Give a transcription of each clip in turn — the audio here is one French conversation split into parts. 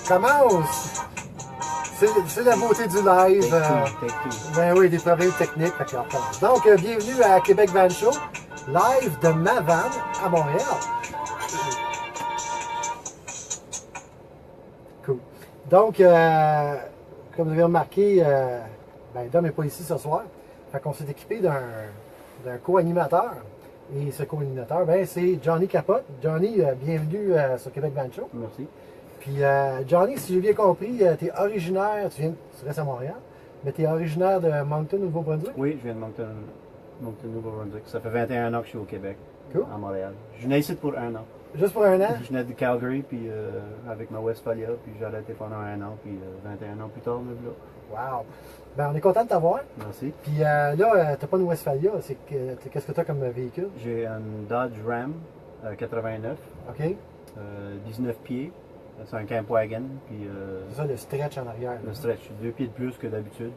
commence. C'est la beauté du live. Ben oui, des problèmes techniques. Fait qu'on recommence. Donc, bienvenue à Québec Van Show, live de ma van à Montréal. Cool. Donc, comme vous avez remarqué, ben, Dom n'est pas ici ce soir. Fait qu'on s'est équipé d'un co-animateur. Et ce co-animateur, ben, c'est Johnny Capote. Johnny, bienvenue sur Québec Van Show. Merci. Puis, Johnny, si j'ai bien compris, tu es originaire, tu restes à Montréal, mais tu es originaire de Moncton, au Nouveau-Brunswick? Oui, je viens de Moncton, Nouveau-Brunswick. Ça fait 21 ans que je suis au Québec, Cool. à Montréal. Je venais ici pour un an. Juste pour un an? Je venais de Calgary, puis avec ma Westphalia, puis j'ai arrêté pendant un an, puis 21 ans plus tard, me voilà. Wow! Ben, on est content de t'avoir. Merci. Puis là, t'as pas une Westphalia, qu'est-ce que tu as comme véhicule? J'ai un Dodge Ram 89, OK? 19 pieds. C'est un camp wagon, puis... c'est ça, le stretch en arrière. Le stretch, 2 pieds de plus que d'habitude.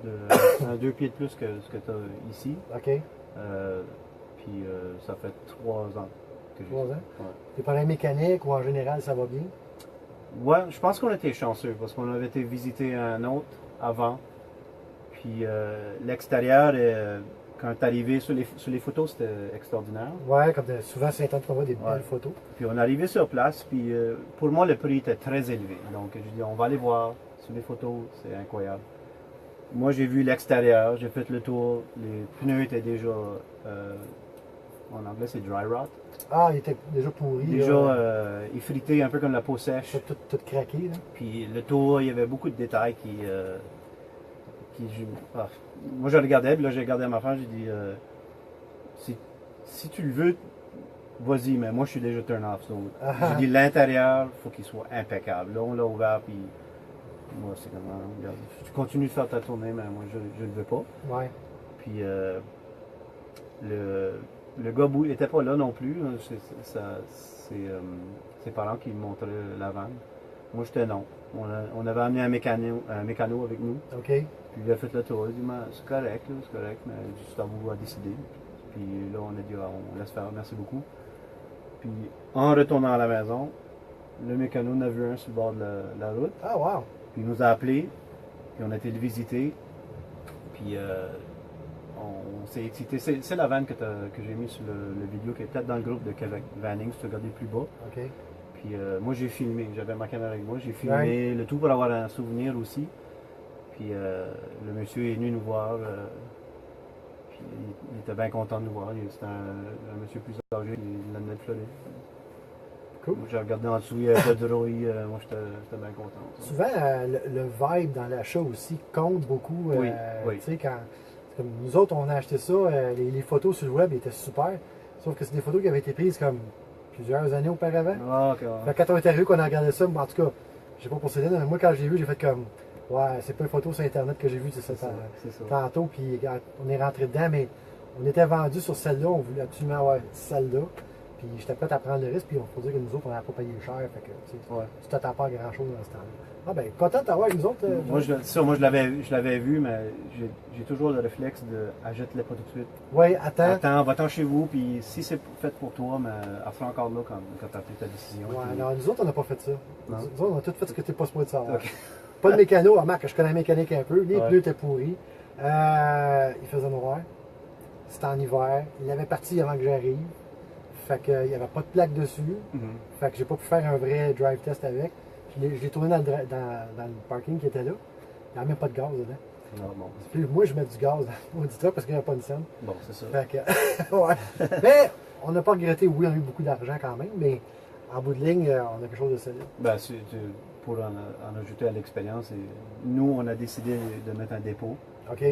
2 pieds de plus que ce que tu as ici. OK. Puis ça fait 3 ans que j'ai 3 ans? Ouais. Tes problèmes mécaniques ou en général, ça va bien? Ouais, je pense qu'on était chanceux parce qu'on avait été visiter un autre avant. Puis l'extérieur, quand tu es arrivé sur les photos, c'était extraordinaire. Ouais, comme souvent sur Internet, on voit des belles photos. Puis on est arrivé sur place, puis pour moi, le prix était très élevé. Donc je dis, on va aller voir sur les photos, c'est incroyable. Moi, j'ai vu l'extérieur, j'ai fait le tour, les pneus étaient déjà, en anglais, c'est dry rot. Ah, il était déjà pourri. Déjà effrité, un peu comme la peau sèche. Tout craqué, là. Puis le tour, il y avait beaucoup de détails qui moi, je regardais, puis là, j'ai regardé à ma femme, j'ai dit, si tu le veux, vas-y, mais moi, je suis déjà turn off. So, j'ai dit, l'intérieur, il faut qu'il soit impeccable. Là, on l'a ouvert, puis moi, c'est comme, regarde, tu continues de faire ta tournée, mais moi, je ne le veux pas. Ouais. Puis, le gars n'était pas là non plus. C'est ses parents qui me montraient la vanne. Moi, j'étais non. On avait amené un mécano avec nous. OK. Puis il a fait le tour. Il dit, c'est correct, mais juste à vous à décider. Puis là, on a dit, on laisse faire, merci beaucoup. Puis en retournant à la maison, le mécano en a vu un sur le bord de la route. Ah, wow! Puis il nous a appelés, puis on a été le visiter. Puis on s'est excité. C'est la vanne que j'ai mis sur le vidéo, qui est peut-être dans le groupe de Québec Vanning, si tu regardes plus bas. OK. Puis moi, j'ai filmé, j'avais ma caméra avec moi, j'ai filmé le tout pour avoir un souvenir aussi. Puis le monsieur est venu nous voir, puis il était bien content de nous voir. C'était un monsieur plus âgé, il venait de Floride. Cool. Moi, j'ai regardé en dessous, il n'y avait pas de rouille, moi j'étais bien content. Souvent, le vibe dans l'achat aussi compte beaucoup. Oui. Tu sais, comme nous autres, on a acheté ça, les photos sur le web étaient super, sauf que c'est des photos qui avaient été prises comme plusieurs années auparavant. Ah, ok. Fait que quand on est arrivé, qu'on a regardé ça, en tout cas, je sais pas pour Céline, mais moi quand j'ai vu, j'ai fait comme, ouais, c'est pas une photo sur Internet que j'ai vue, c'est ça, tantôt, puis on est rentré dedans, mais on était vendu sur celle-là, on voulait absolument avoir celle-là, puis j'étais prêt à prendre le risque, puis on faut dire que nous autres, on n'avait pas payé cher, fait que, tu t'attends pas à grand-chose dans ce temps-là. Ah ben, content de t'avoir avec nous autres. Moi, je l'avais vu, mais j'ai toujours le réflexe de achète-le pas tout de suite. Oui, attends. Attends, va-t'en chez vous, puis si c'est fait pour toi, mais elle sera encore là quand tu as pris ta décision. Ouais, puis... non, nous autres, on n'a pas fait ça. Non? Nous autres, on a tout fait ce que tu n'es pas supposé savoir. Okay. Pas de mécano, remarque, je connais la mécanique un peu, les pneus étaient pourris. Il faisait noir. C'était en hiver. Il avait parti avant que j'arrive. Fait qu'il n'y avait pas de plaque dessus. Fait que j'ai pas pu faire un vrai drive test avec. Je l'ai tourné dans le parking qui était là. Il n'y avait même pas de gaz dedans. Non, bon. Puis moi, je mets du gaz dans l'auditeur parce qu'il n'y a pas de scène. Bon, c'est ça. Fait que, ouais. Mais on n'a pas regretté. Oui, on a eu beaucoup d'argent quand même, mais en bout de ligne, on a quelque chose de solide. Ben, pour en ajouter à l'expérience, nous, on a décidé de mettre un dépôt. OK.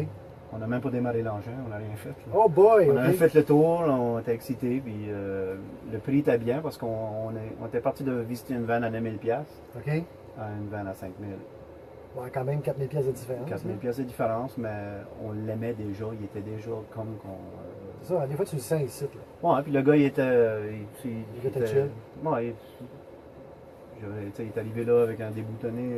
On n'a même pas démarré l'engin, on n'a rien fait. Là. Oh boy! On a fait le tour, on était excités, puis le prix était bien parce qu'on était parti de visiter une vanne à 9 000 $, OK. à une vanne à 5 000. Ouais, quand même 4 000 pièces de différence. 4 000 pièces de différence, mais on l'aimait déjà, il était déjà comme qu'on... C'est ça, des fois tu le sens ici. Là. Ouais, puis le gars, il était... Il était chill. Ouais, il est arrivé là avec un déboutonné.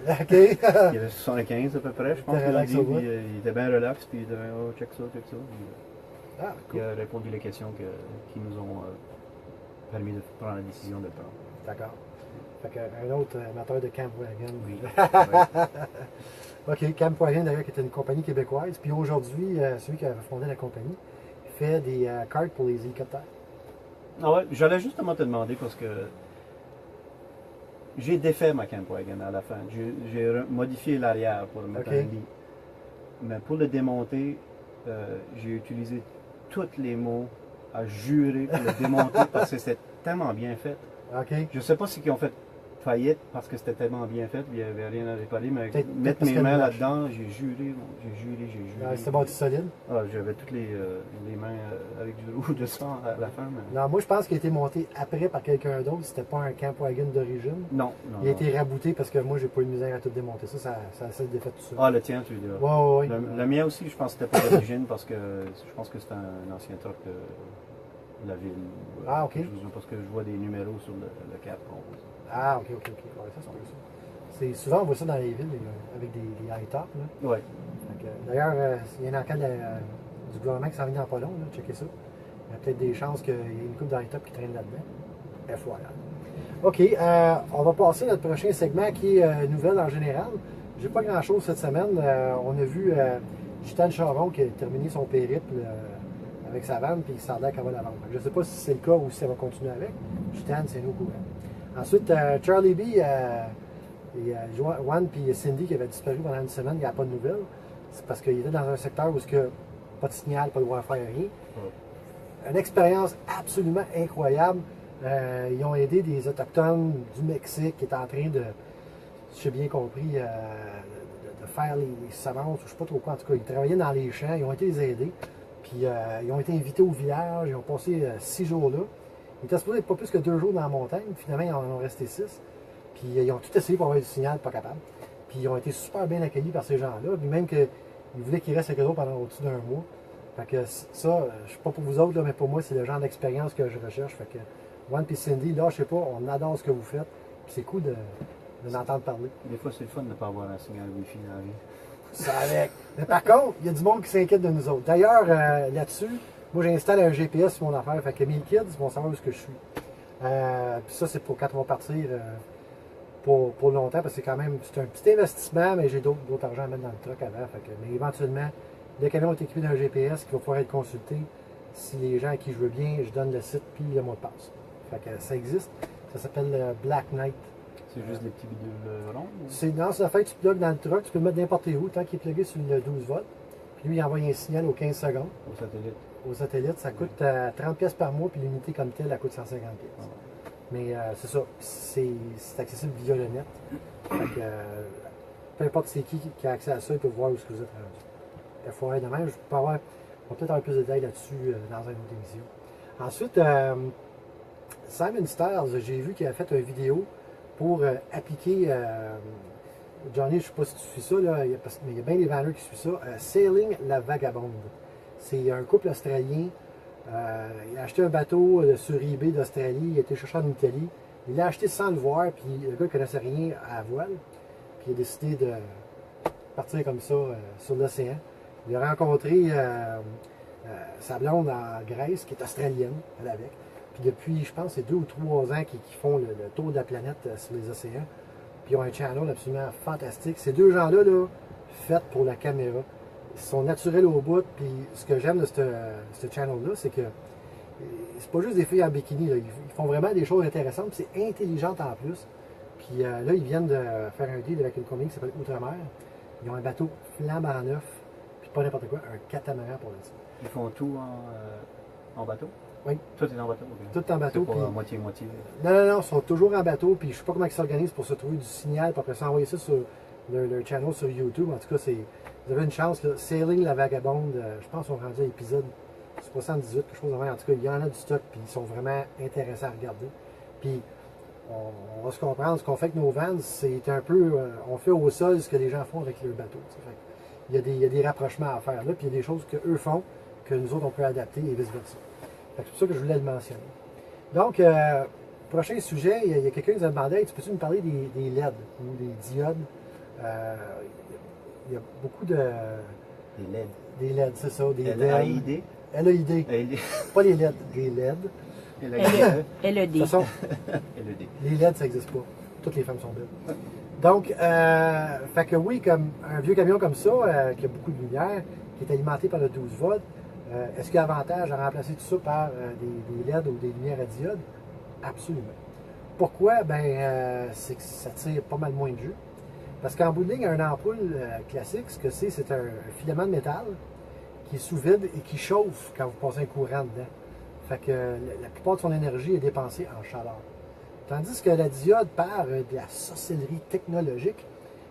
OK. Il avait 75 à peu près, je pense qu'il a dit. Puis, il était bien relax, puis il disait oh, check ça, check ça. Puis, cool. Il a répondu les questions qui nous ont permis de prendre la décision de le prendre. D'accord. Fait qu'un autre amateur de Camp Wagon. Oui. OK, Camp Wagon, d'ailleurs, qui était une compagnie québécoise. Puis aujourd'hui, celui qui avait fondé la compagnie fait des cartes pour les hélicoptères. Ah ouais, j'allais justement te demander parce que j'ai défait ma Camp Wagon à la fin. J'ai modifié l'arrière pour mettre un lit. Mais pour le démonter, j'ai utilisé tous les mots à jurer pour le démonter parce que c'était tellement bien fait. Okay. Je ne sais pas si ils ont fait faillite parce que c'était tellement bien fait, il n'y avait rien à réparer, mais mettre mes mains là-dedans, j'ai juré. C'était bâti solide? Ah, j'avais toutes les mains avec du rouge de sang à la fin. Mais... Non, moi je pense qu'il a été monté après par quelqu'un d'autre, c'était pas un Camp Wagon d'origine. Non. Il a été rabouté parce que moi j'ai pas eu de misère à tout démonter. Ça s'est défait tout seul. Ah, le tien, tu veux dire? Oui. Le mien aussi, je pense que c'était pas d'origine parce que je pense que c'était un ancien truck de la ville. OK. Parce que je vois des numéros sur le cap. Ah, OK. Ouais, ça, c'est souvent, on voit ça dans les villes avec des high-tops. Oui. D'ailleurs, il y a une enquête du gouvernement qui s'en vient dans pas long. Là, checker ça. Il y a peut-être des chances qu'il y ait une couple d'high-tops qui traîne là-dedans. FYI. OK, on va passer à notre prochain segment qui est nouvelle en général. J'ai pas grand-chose cette semaine. On a vu Gitane Charon qui a terminé son périple avec sa vanne, puis ça a l'air qu'elle va la vendre. Je ne sais pas si c'est le cas ou si elle va continuer avec. Gitane, c'est nous au courant. Ensuite, Charlie B et Juan puis Cindy qui avaient disparu pendant une semaine, il n'y a pas de nouvelles. C'est parce qu'ils étaient dans un secteur où il n'y a pas de signal, pas de Wi-Fi, rien. Une expérience absolument incroyable. Ils ont aidé des Autochtones du Mexique qui étaient en train de, si j'ai bien compris, de faire les semences, ou je ne sais pas trop quoi. En tout cas, ils travaillaient dans les champs, ils ont été les aider. Puis ils ont été invités au village, ils ont passé 6 jours là. Ils étaient supposés être pas plus que 2 jours dans la montagne, finalement ils en ont resté 6. Puis ils ont tout essayé pour avoir du signal, pas capable. Puis ils ont été super bien accueillis par ces gens-là, puis même qu'ils voulaient qu'ils restent avec eux pendant au-dessus d'un mois. Fait que ça, je suis pas pour vous autres, là, mais pour moi, c'est le genre d'expérience que je recherche. Fait que Juan et Cindy, là, je sais pas, on adore ce que vous faites. Puis c'est cool de l'entendre parler. Des fois, c'est le fun de ne pas avoir un signal Wi-Fi dans la vie. Ça avec. Mais par contre, il y a du monde qui s'inquiète de nous autres. D'ailleurs, là-dessus, moi j'installe un GPS sur mon affaire, fait que mes kids vont savoir où est-ce que je suis. Puis ça, c'est pour quand on va partir pour longtemps, parce que c'est un petit investissement, mais j'ai d'autres argent à mettre dans le truck avant. Fait que, mais éventuellement, les camions est équipé d'un GPS qui va pouvoir être consulté. Si les gens à qui je veux bien, je donne le site puis le mot de passe. Fait que ça existe. Ça s'appelle Black Knight. C'est juste des petits bidules ronds? Non, c'est la fait que tu plugues dans le truck, tu peux le mettre n'importe où, tant qu'il est plugué sur le 12 volts. Puis lui, il envoie un signal aux 15 secondes. Au satellite. Au satellite, ça coûte 30$ par mois, puis l'unité comme telle, elle coûte 150$. Mais c'est ça, c'est accessible via le net. Fait que, peu importe c'est qui a accès à ça, il peut voir où est-ce que vous êtes rendu. FYI de même, on va peut-être avoir plus de détails là-dessus dans une autre émission. Ensuite, Simon Styles, j'ai vu qu'il a fait une vidéo pour appliquer, Johnny, je ne sais pas si tu suis ça, là, mais il y a bien des vendeurs qui suivent ça, Sailing la Vagabonde. C'est un couple australien, il a acheté un bateau sur eBay d'Australie, il a été chercher en Italie, il l'a acheté sans le voir, puis le gars ne connaissait rien à la voile, puis il a décidé de partir comme ça sur l'océan. Il a rencontré sa blonde en Grèce, qui est australienne, elle avec. Puis depuis, je pense, c'est 2 ou 3 ans qu'ils font le tour de la planète sur les océans. Puis ils ont un channel absolument fantastique. Ces deux gens-là, faits pour la caméra, ils sont naturels au bout. Puis ce que j'aime de ce channel-là, c'est que c'est pas juste des filles en bikini. Là. Ils font vraiment des choses intéressantes. Puis c'est intelligent en plus. Puis là, ils viennent de faire un deal avec une compagnie qui s'appelle Outre-mer. Ils ont un bateau flambant neuf. Puis pas n'importe quoi, un catamaran pour l'instant. Ils font tout en bateau? Oui. Tout est en bateau? Okay. Tout en bateau. C'est pas moitié-moitié? Non, ils sont toujours en bateau, puis je sais pas comment ils s'organisent pour se trouver du signal, puis après ça, envoyer ça sur leur channel sur YouTube. En tout cas, vous avez une chance, là. Sailing la Vagabonde, je pense qu'on est rendu à l'épisode 78, quelque chose de même. En tout cas, il y en a du stock, puis ils sont vraiment intéressants à regarder. Puis, on va se comprendre, ce qu'on fait avec nos vans, c'est un peu, on fait au sol ce que les gens font avec leur bateau. Il y a des rapprochements à faire là, puis il y a des choses qu'eux font, que nous autres, on peut adapter et vice-versa. C'est pour ça que je voulais le mentionner. Donc, prochain sujet, il y a quelqu'un qui nous a demandé, tu peux-tu me parler des LED ou des diodes? Il y a beaucoup de... Des LED. Des LED, c'est ça. Des LED. LED. Pas les LED, des LED. LED. De toute façon, les LED, ça n'existe pas. toutes les femmes sont belles. Donc, fait que oui, comme un vieux camion comme ça, qui a beaucoup de lumière, qui est alimenté par le 12 volts, est-ce qu'il y a avantage à remplacer tout ça par des LED ou des lumières à diode? Absolument. Pourquoi? Ben, c'est que ça tire pas mal moins de jus. Parce qu'en bout de ligne, un ampoule classique, ce que c'est un filament de métal qui est sous vide et qui chauffe quand vous passez un courant dedans. Fait que la plupart de son énergie est dépensée en chaleur. Tandis que la diode, par de la sorcellerie technologique,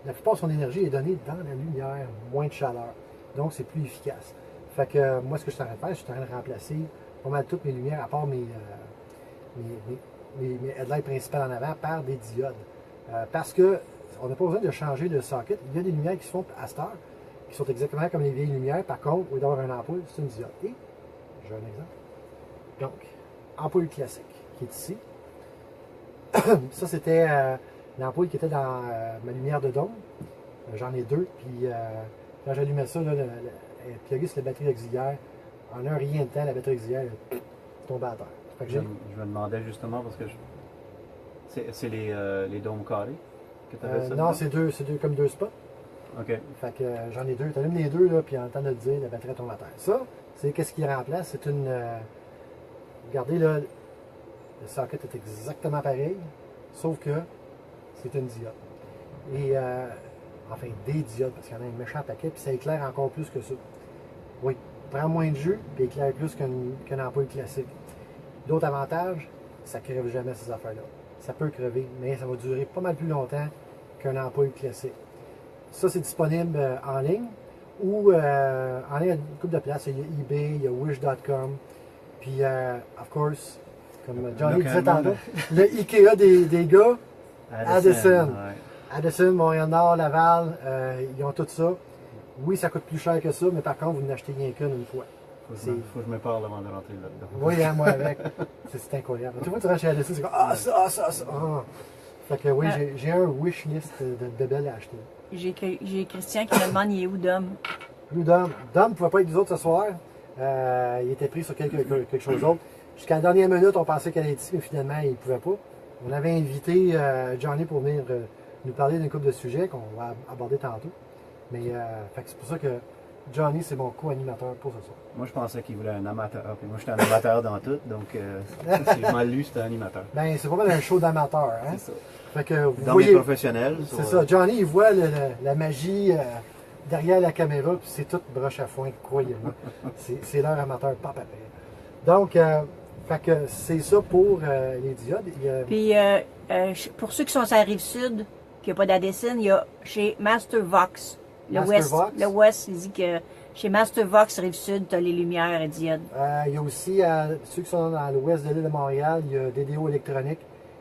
la plupart de son énergie est donnée dans la lumière, moins de chaleur. Donc, c'est plus efficace. Fait que moi, ce que je suis en train de faire, je suis en train de remplacer pas mal toutes mes lumières, à part mes headlights principales en avant, par des diodes. Parce que on n'a pas besoin de changer de socket. Il y a des lumières qui se font à cette heure, qui sont exactement comme les vieilles lumières. Par contre, au lieu d'avoir un ampoule, c'est une diode. Et, j'ai un exemple. Donc, ampoule classique, qui est ici. Ça, c'était l'ampoule qui était dans ma lumière de dôme. J'en ai deux. Puis, quand j'allumais ça, elle pluguait sur la batterie auxiliaire. En un rien de temps, la batterie auxiliaire tombait à terre. Fait que je me demandais justement, parce que c'est les dômes carrés que tu avais ça? Non, c'est deux comme deux spots. OK. Fait que j'en ai deux. Tu allumes les deux, là, puis en temps de le dire, la batterie tombe à terre. Ça, c'est qu'est-ce qui remplace? C'est une. Regardez là, le socket est exactement pareil, sauf que c'est une diode. Et enfin, des diodes, parce qu'il y en a un méchant paquet, puis ça éclaire encore plus que ça. Oui, prend moins de jus, puis éclaire plus qu'une ampoule classique. D'autres avantages, ça ne crève jamais ces affaires-là. Ça peut crever, mais ça va durer pas mal plus longtemps qu'une ampoule classique. Ça, c'est disponible en ligne ou en ligne à une couple de places. Il y a eBay, il y a Wish.com, puis, of course, comme Johnny disait tantôt, le Ikea des gars, Addison. Ouais. Addison, Montréal-Nord, Laval, ils ont tout ça. Oui, ça coûte plus cher que ça, mais par contre, vous n'achetez rien qu'une fois. Faut que je me parle avant de rentrer là-dedans. Oui, hein, moi avec. C'est incroyable. Tu vois, tu rentres chez Addison, c'est comme ah, ça. Ah. Fait que oui, j'ai un wish list de belles à acheter. J'ai Christian qui me demande il est où Dom? Où Dom? Dom ne pouvait pas être nous autres ce soir. Il était pris sur quelque chose d'autre. Jusqu'à la dernière minute, on pensait qu'elle était ici, mais finalement, il ne pouvait pas. On avait invité Johnny pour venir nous parler d'une couple de sujets qu'on va aborder tantôt. Mais c'est pour ça que Johnny, c'est mon co-animateur pour ce soir. Moi, je pensais qu'il voulait un amateur. Puis moi, j'étais un amateur dans tout. Donc, si je mal lu, c'était un animateur. Ben, c'est pas mal un show d'amateur. Hein? C'est ça. Fait que vous dans voyez, les professionnels. C'est ça. Johnny, il voit la magie derrière la caméra, puis c'est tout broche à foin, croyez-moi. C'est leur amateur, pas pareil. Donc, fait que c'est ça pour les diodes. Puis, pour ceux qui sont sur la Rive-Sud, qui n'ont pas d'Addison, il y a chez Mastervox. Le West, il dit que chez Mastervox Rive-Sud, tu as les lumières et diodes. Il y a aussi, ceux qui sont dans l'ouest de l'île de Montréal, il y a DDO électronique,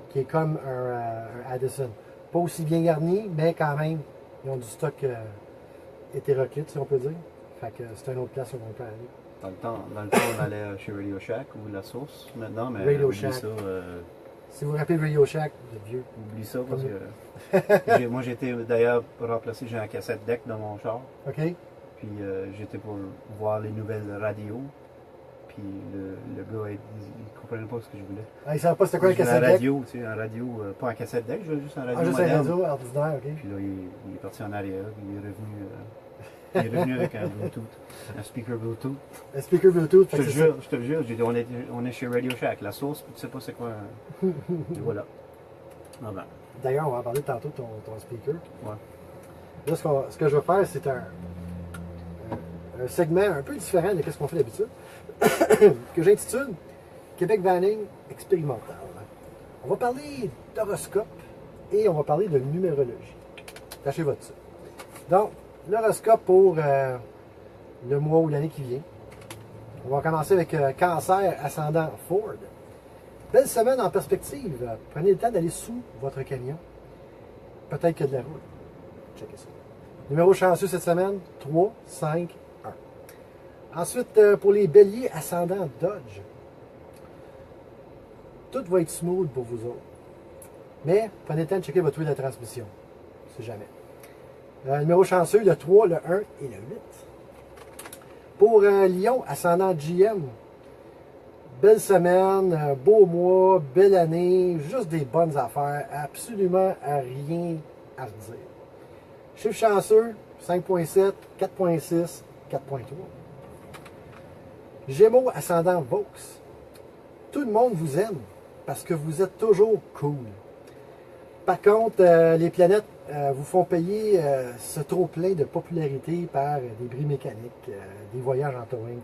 qui est comme un Addison. Pas aussi bien garni, mais quand même, ils ont du stock hétéroclite, si on peut dire. Fait que c'est une autre place où on peut aller. Dans le temps, on allait chez Radio Shack ou La Source maintenant, mais Radio oublie Shack. ça. Si vous vous rappelez Radio Shack, vous êtes vieux. Oublie ça parce que moi j'ai été d'ailleurs remplacé, j'ai un cassette deck dans mon char. OK. Puis j'étais pour voir les nouvelles radios. Puis le gars, il comprenait pas ce que je voulais. Ah, il ne savait pas c'était quoi un cassette deck? radio, tu sais, un radio, pas un cassette deck, je voulais juste un radio juste moderne. un radio ordinaire, OK. Puis là, il est parti en arrière, puis il est revenu avec un Bluetooth, un speaker Bluetooth. Un speaker Bluetooth, Je te le jure, j'ai dit, on est chez Radio Shack, La Source, puis tu sais pas c'est quoi. Et voilà. Ah ben. D'ailleurs, on va en parler tantôt de ton speaker. Ouais. Là, ce que je vais faire, c'est un segment un peu différent de ce qu'on fait d'habitude, que j'intitule Québec Vanning expérimental. On va parler d'horoscope et on va parler de numérologie. Tâchez votre ça. Donc, l'horoscope pour le mois ou l'année qui vient. On va commencer avec Cancer, ascendant Ford. Belle semaine en perspective. Prenez le temps d'aller sous votre camion. Peut-être qu'il y a de la route. Checkez ça. Numéro chanceux cette semaine, 3, 5, 1. Ensuite, pour les béliers, ascendant Dodge. Tout va être smooth pour vous autres. Mais prenez le temps de checker votre huile de transmission. C'est jamais. Numéro chanceux, le 3, le 1 et le 8. Pour Lion, ascendant GM. belle semaine, beau mois, belle année, juste des bonnes affaires, absolument rien à redire. Chiffre chanceux, 5.7, 4.6, 4.3. Gémeaux, ascendant Vaux. Tout le monde vous aime parce que vous êtes toujours cool. Par contre, les planètes vous font payer ce trop-plein de popularité par des bris mécaniques, des voyages en towing.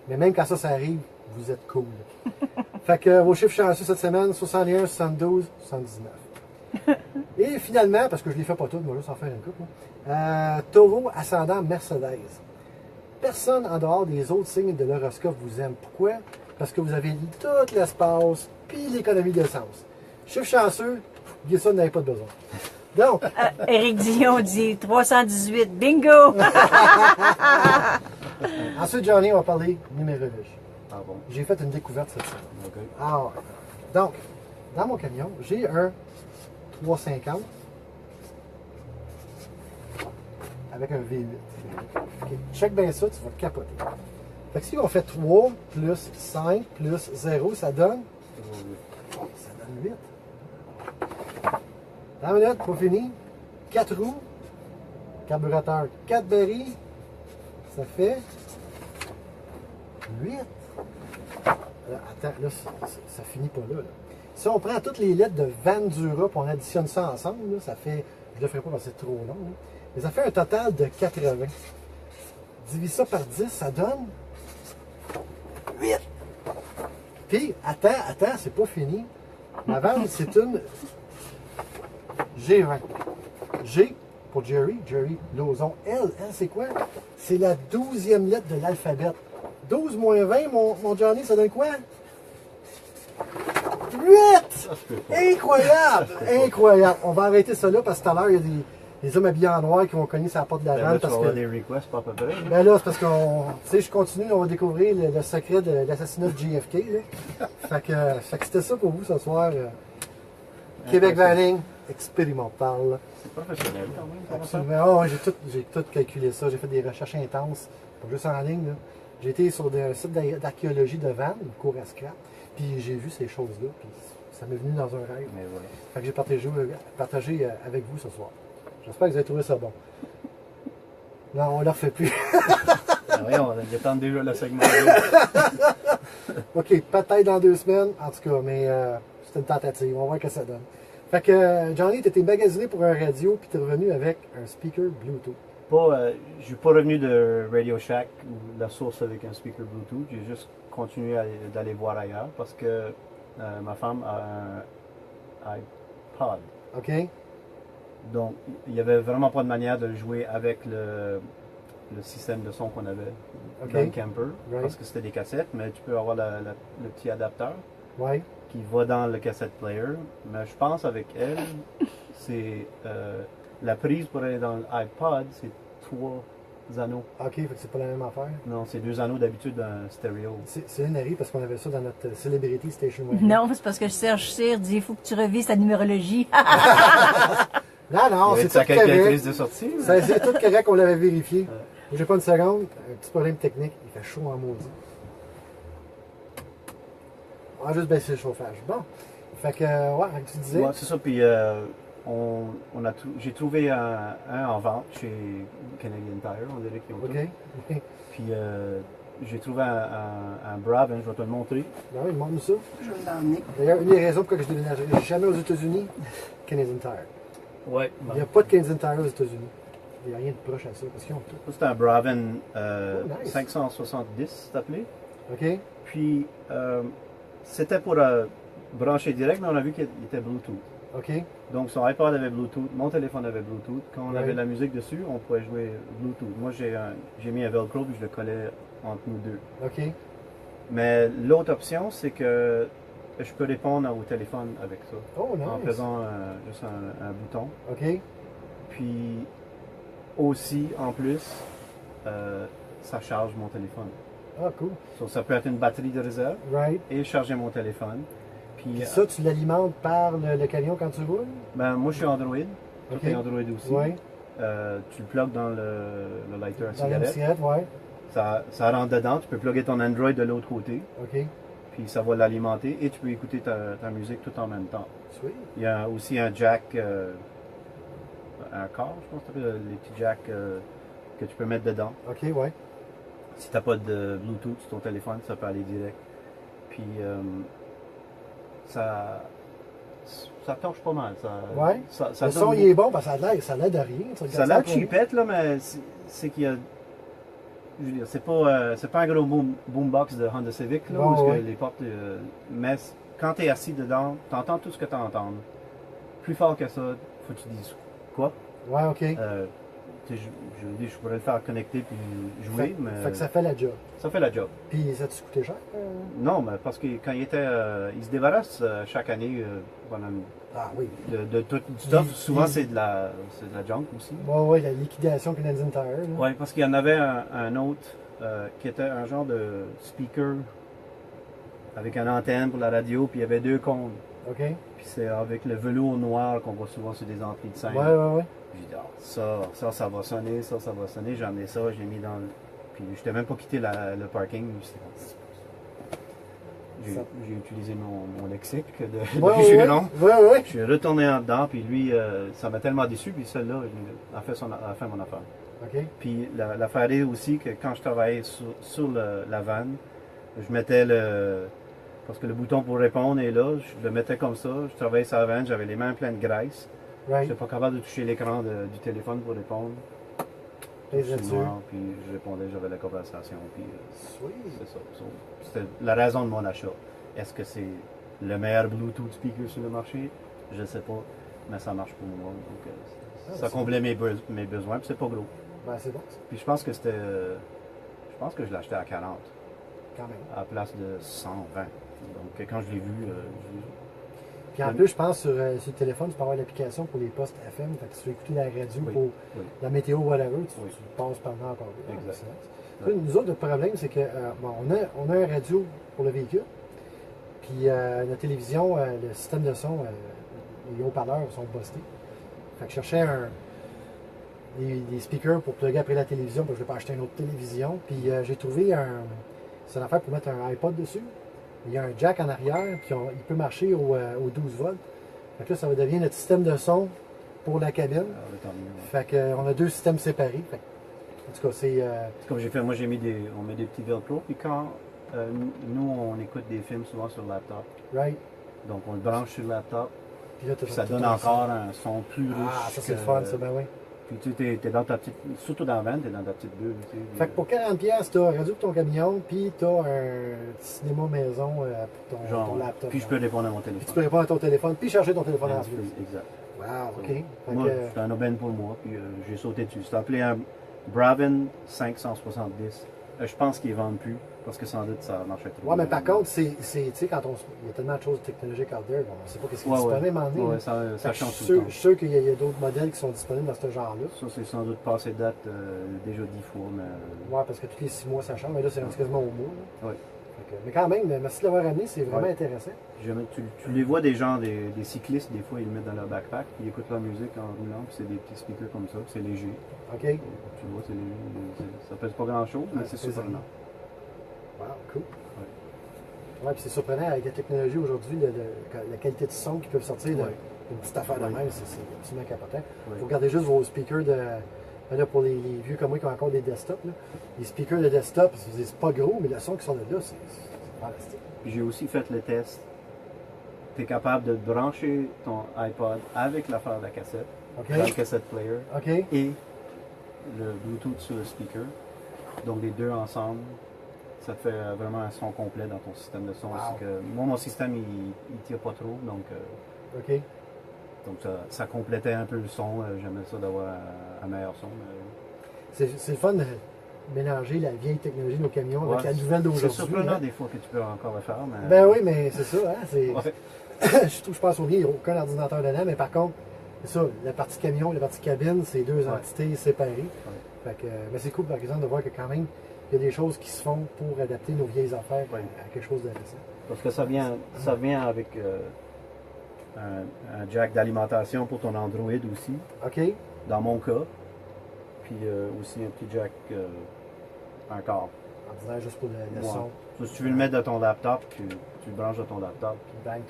Mais même quand ça arrive, vous êtes cool. Fait que vos chiffres chanceux cette semaine, 61, 72, 79. Et finalement, parce que je ne les fais pas toutes, moi juste en faire une coupe, Taureau, ascendant Mercedes. Personne en dehors des autres signes de l'horoscope vous aime. Pourquoi? Parce que vous avez tout l'espace, puis l'économie d'essence. Chiffre chanceux, bien ça, vous n'avez pas de besoin. Donc. Éric Dion dit 318, bingo! Ensuite, Johnny, on va parler numérologie. Ah bon? J'ai fait une découverte cette semaine. Okay. Ah ouais. Donc, dans mon camion, j'ai un 350 avec un V8. Okay. Check bien ça, tu vas te capoter. Fait que si on fait 3 plus 5 plus 0, ça donne? Ça donne 8. Dans la minute, pas fini. 4 roues. Carburateur 4 barils. Ça fait 8. Attends, là, ça finit pas là. Si on prend toutes les lettres de Vandura et on additionne ça ensemble, là, ça fait, je ne le ferai pas parce que c'est trop long, là, mais ça fait un total de 80. Divise ça par 10, ça donne 8. Puis, attends, c'est pas fini. Ma vanne, c'est une G20. G pour Jerry Lauzon. L, c'est quoi? C'est la 12e lettre de l'alphabet. 12 moins 20, mon Johnny, ça donne quoi? 8! Incroyable! Incroyable! On va arrêter ça là parce que tout à l'heure, il y a des hommes habillés en noir qui vont cogner sur la porte de la vanne. Tu vas avoir des requests, pas à peu près. Ben là, c'est parce qu'on. Tu sais, je continue, on va découvrir le secret de l'assassinat de JFK. Là. Fait que c'était ça pour vous ce soir. Québec Vanning, expérimental. C'est professionnel quand même. Absolument. Oh, j'ai tout calculé ça. J'ai fait des recherches intenses, pas juste en ligne. Là. J'ai été sur un site d'archéologie de Vannes, une cour à scrap, puis j'ai vu ces choses-là, puis ça m'est venu dans un rêve. Mais voilà. Fait que j'ai partagé avec vous ce soir. J'espère que vous avez trouvé ça bon. Non, on ne le refait plus. Ah oui, on attend déjà le segment. OK, peut-être dans 2 semaines, en tout cas, mais c'est une tentative. On va voir ce que ça donne. Fait que, Johnny, tu étais magasiné pour un radio, puis tu es revenu avec un speaker Bluetooth. Je suis pas revenu de Radio Shack ou la source avec un speaker Bluetooth. J'ai juste continué d'aller voir ailleurs parce que ma femme a un iPod. OK. Donc, il n'y avait vraiment pas de manière de jouer avec le système de son qu'on avait dans le camper. Right. Parce que c'était des cassettes, mais tu peux avoir le petit adapteur Ouais. qui va dans le cassette player. Mais je pense avec elle, c'est la prise pour aller dans l'iPod, c'est 3 anneaux. OK, fait que c'est pas la même affaire. Non, c'est 2 anneaux d'habitude d'un stéréo. C'est une Harry parce qu'on avait ça dans notre Celebrity Station Web. Non, c'est parce que Serge Cyr dit il faut que tu revises ta numérologie. Non, c'est tout correct. Calculatrice de sortie. C'est tout correct, on l'avait vérifié. J'ai pas une seconde, un petit problème technique, il fait chaud en maudit. On va juste baisser le chauffage. Bon, fait que, ouais, tu disais. Ouais, c'est ça, puis j'ai trouvé un en vente chez Canadian Tire, on dirait qu'ils ont tout. OK. Puis j'ai trouvé un Brabham, je vais te le montrer. Ben oui, montre-nous ça. Je vais l'emmener. D'ailleurs, une des raisons pourquoi je déménagerai jamais aux États-Unis, Canadian Tire. Ouais. Il n'y a pas de Canadian Tire aux États-Unis. Il n'y a rien de proche à ça, parce qu'ils ont tout. C'est un Brabham nice. 570, c'est appelé. OK. Puis c'était pour brancher direct, mais on a vu qu'il était Bluetooth. OK. Donc son iPod avait Bluetooth, mon téléphone avait Bluetooth. Quand on avait la musique dessus, on pouvait jouer Bluetooth. Moi, j'ai mis un Velcro puis je le collais entre nous deux. OK. Mais l'autre option, c'est que je peux répondre au téléphone avec ça. Oh, nice. En faisant juste un bouton. OK. Puis aussi, en plus, ça charge mon téléphone. Ah, cool. So, ça peut être une batterie de réserve Right. et charger mon téléphone. Puis ça, tu l'alimentes par le camion quand tu roules? Ben, moi, je suis Android. Tout OK. est Android aussi. Oui. Tu le plugues dans le lighter à Dans la cigarette. cigarette, oui. Ça rentre dedans. Tu peux plugger ton Android de l'autre côté. OK. puis ça va l'alimenter et tu peux écouter ta musique tout en même temps. Sweet. Il y a aussi un jack, un corps, je pense, les petits jacks que tu peux mettre dedans. OK, ouais. Si tu n'as pas de Bluetooth sur ton téléphone, ça peut aller direct. Puis ça torche pas mal. Ouais. Ça le son, il est bon, parce que ça l'aide à rien. Ça a l'air cheapette, là, mais c'est qu'il y a. Je veux dire, c'est pas un gros boombox de Honda Civic, là, bon, où les portes. Mais quand tu es assis dedans, tu entends tout ce que tu entends. Plus fort que ça, faut que tu dises quoi. Ouais, OK. Je pourrais le faire connecter puis jouer, mais. Fait que ça fait la job. Ça fait la job. Puis ça t'a coûté cher? Non, mais parce que quand il se débarrasse chaque année pendant Ah oui. de tout du stuff. Souvent, c'est de la junk aussi. Oui, la liquidation Canadian Tire. Oui, parce qu'il y en avait un autre qui était un genre de speaker avec une antenne pour la radio, puis il y avait 2 cônes. OK. Puis c'est avec le velours noir qu'on voit souvent sur des amplis de scène. Ouais. J'ai dit, ça va sonner, ça va sonner. J'ai amené ça, j'ai mis dans le. Puis je n'étais même pas quitté le parking. J'ai utilisé mon lexique de Juron. Ouais. Je suis retourné en dedans, puis lui, ça m'a tellement déçu, puis celle-là, il a fait mon affaire. OK. Puis l'affaire est aussi que quand je travaillais sur la vanne, je mettais parce que le bouton pour répondre est là, je le mettais comme ça, je travaillais sur la vanne, j'avais les mains pleines de graisse. Right. Je n'étais pas capable de toucher l'écran du téléphone pour répondre. Puis je répondais, j'avais la conversation. Puis c'est ça. C'était la raison de mon achat. Est-ce que c'est le meilleur Bluetooth speaker sur le marché? Je ne sais pas, mais ça marche pour moi. Donc ça comblait mes besoins, puis c'est pas gros. Ben, c'est bon. Puis je pense que je l'ai acheté à 40. Quand même. À la place de 120. Donc quand je l'ai vu, puis en plus, je pense sur le téléphone, tu peux avoir l'application pour les postes FM. Fait que si tu veux écouter la radio pour la météo, whatever, tu passes par là encore. Exact. Nous autres, le problème, c'est que on a un radio pour le véhicule. Puis la télévision, le système de son, les haut-parleurs sont bustés. Fait que je cherchais des speakers pour plugger après la télévision, parce que je ne vais pas acheter une autre télévision. Puis j'ai trouvé c'est une affaire pour mettre un iPod dessus. Il y a un jack en arrière, puis il peut marcher au 12 volts. Fait que là, ça va devenir notre système de son pour la cabine. Fait qu'on a 2 systèmes séparés. Fait, en tout cas, c'est... Comme j'ai fait, moi on met des petits Velcro, puis quand nous on écoute des films souvent sur le laptop. Right. Donc on le branche sur le laptop. Puis là, ça donne encore un son plus riche. Ah, ça c'est le fun, ça, ben oui. Puis tu es dans ta petite, surtout dans la vanne, tu es dans ta petite bulle. Tu sais, fait que pour 40$, tu as radio pour ton camion, puis tu as un cinéma maison pour ton laptop. Puis je peux répondre à mon téléphone. Puis tu peux répondre à ton téléphone, puis charger ton téléphone en plus. Exact. Wow, OK. Moi, c'est un aubaine pour moi, puis j'ai sauté dessus. C'est appelé un Bravin 570. Je pense qu'ils ne vendent plus, parce que sans doute ça marchait trop. Ouais, mais par contre, tu sais, quand il y a tellement de choses technologiques out there, on ne sait pas ce qui est disponible en ligne. Ouais, ça change tout le temps. Je suis sûr qu'il y a d'autres modèles qui sont disponibles dans ce genre-là. Ça, c'est sans doute passé date déjà 10 fois. Mais... Ouais, parce que tous les 6 mois, ça change, mais là, c'est quasiment au mois. Oui. Mais quand même, merci de l'avoir amené, c'est vraiment intéressant. Tu les vois des gens, des cyclistes, des fois, ils le mettent dans leur backpack, puis ils écoutent leur musique en roulant, puis c'est des petits speakers comme ça, puis c'est léger. OK. Tu vois, c'est léger. Ça pèse pas grand-chose, mais c'est surprenant. Wow, cool. Ouais, puis c'est surprenant avec la technologie aujourd'hui, la qualité de son qui peuvent sortir d'une petite affaire de même, c'est absolument capotant. Vous regardez juste vos speakers là, pour les vieux comme moi qui ont encore des desktops, là. Les speakers de desktop, c'est pas gros, mais le son qui sort de là, c'est fantastique. Puis j'ai aussi fait le test. Tu es capable de brancher ton iPod avec l'affaire de la cassette, le cassette player, et le Bluetooth sur le speaker. Donc les deux ensemble, ça te fait vraiment un son complet dans ton système de son. Wow. Que, moi, mon système, il tire pas trop, donc... Donc ça complétait un peu le son. J'aimais ça d'avoir un meilleur son. Mais... C'est le fun de mélanger la vieille technologie de nos camions avec la nouvelle d'aujourd'hui. C'est surprenant des fois que tu peux encore le faire. Mais... Ben oui, mais c'est ça. Hein, je pense au mien, il n'y a aucun ordinateur dedans, mais par contre, c'est ça, la partie camion, la partie cabine, c'est 2 entités séparées. Fait que, mais c'est cool par exemple de voir que quand même, il y a des choses qui se font pour adapter nos vieilles affaires à quelque chose de récent. Parce que ça vient avec un jack d'alimentation pour ton Android aussi. OK. Dans mon cas. Puis aussi un petit jack, un corps. ordinaire juste pour le son. Si tu veux le mettre dans ton laptop, tu le branches dans ton laptop. Puis bang,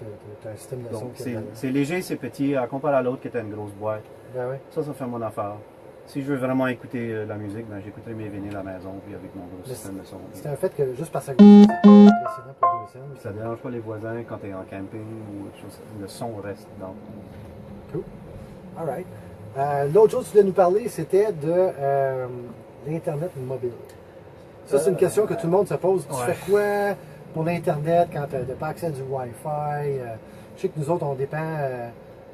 tu as un système de son. C'est léger, c'est petit, à comparer à l'autre qui était une grosse boîte. Ben oui. Ça fait mon affaire. Si je veux vraiment écouter la musique, ben, j'écouterai mes vinyles à la maison, puis avec mon gros système de son. C'est un fait que juste par sa grosseur, c'est impressionnant pour 2 cents. Ça ne dérange pas les voisins quand tu es en camping ou autre chose. Le son reste dans. Cool. All right. L'autre chose que tu voulais nous parler, c'était de l'Internet mobile. Ça, c'est une question que tout le monde se pose. Tu fais quoi pour l'Internet quand tu n'as pas accès à du Wi-Fi? Je sais que nous autres, on dépend.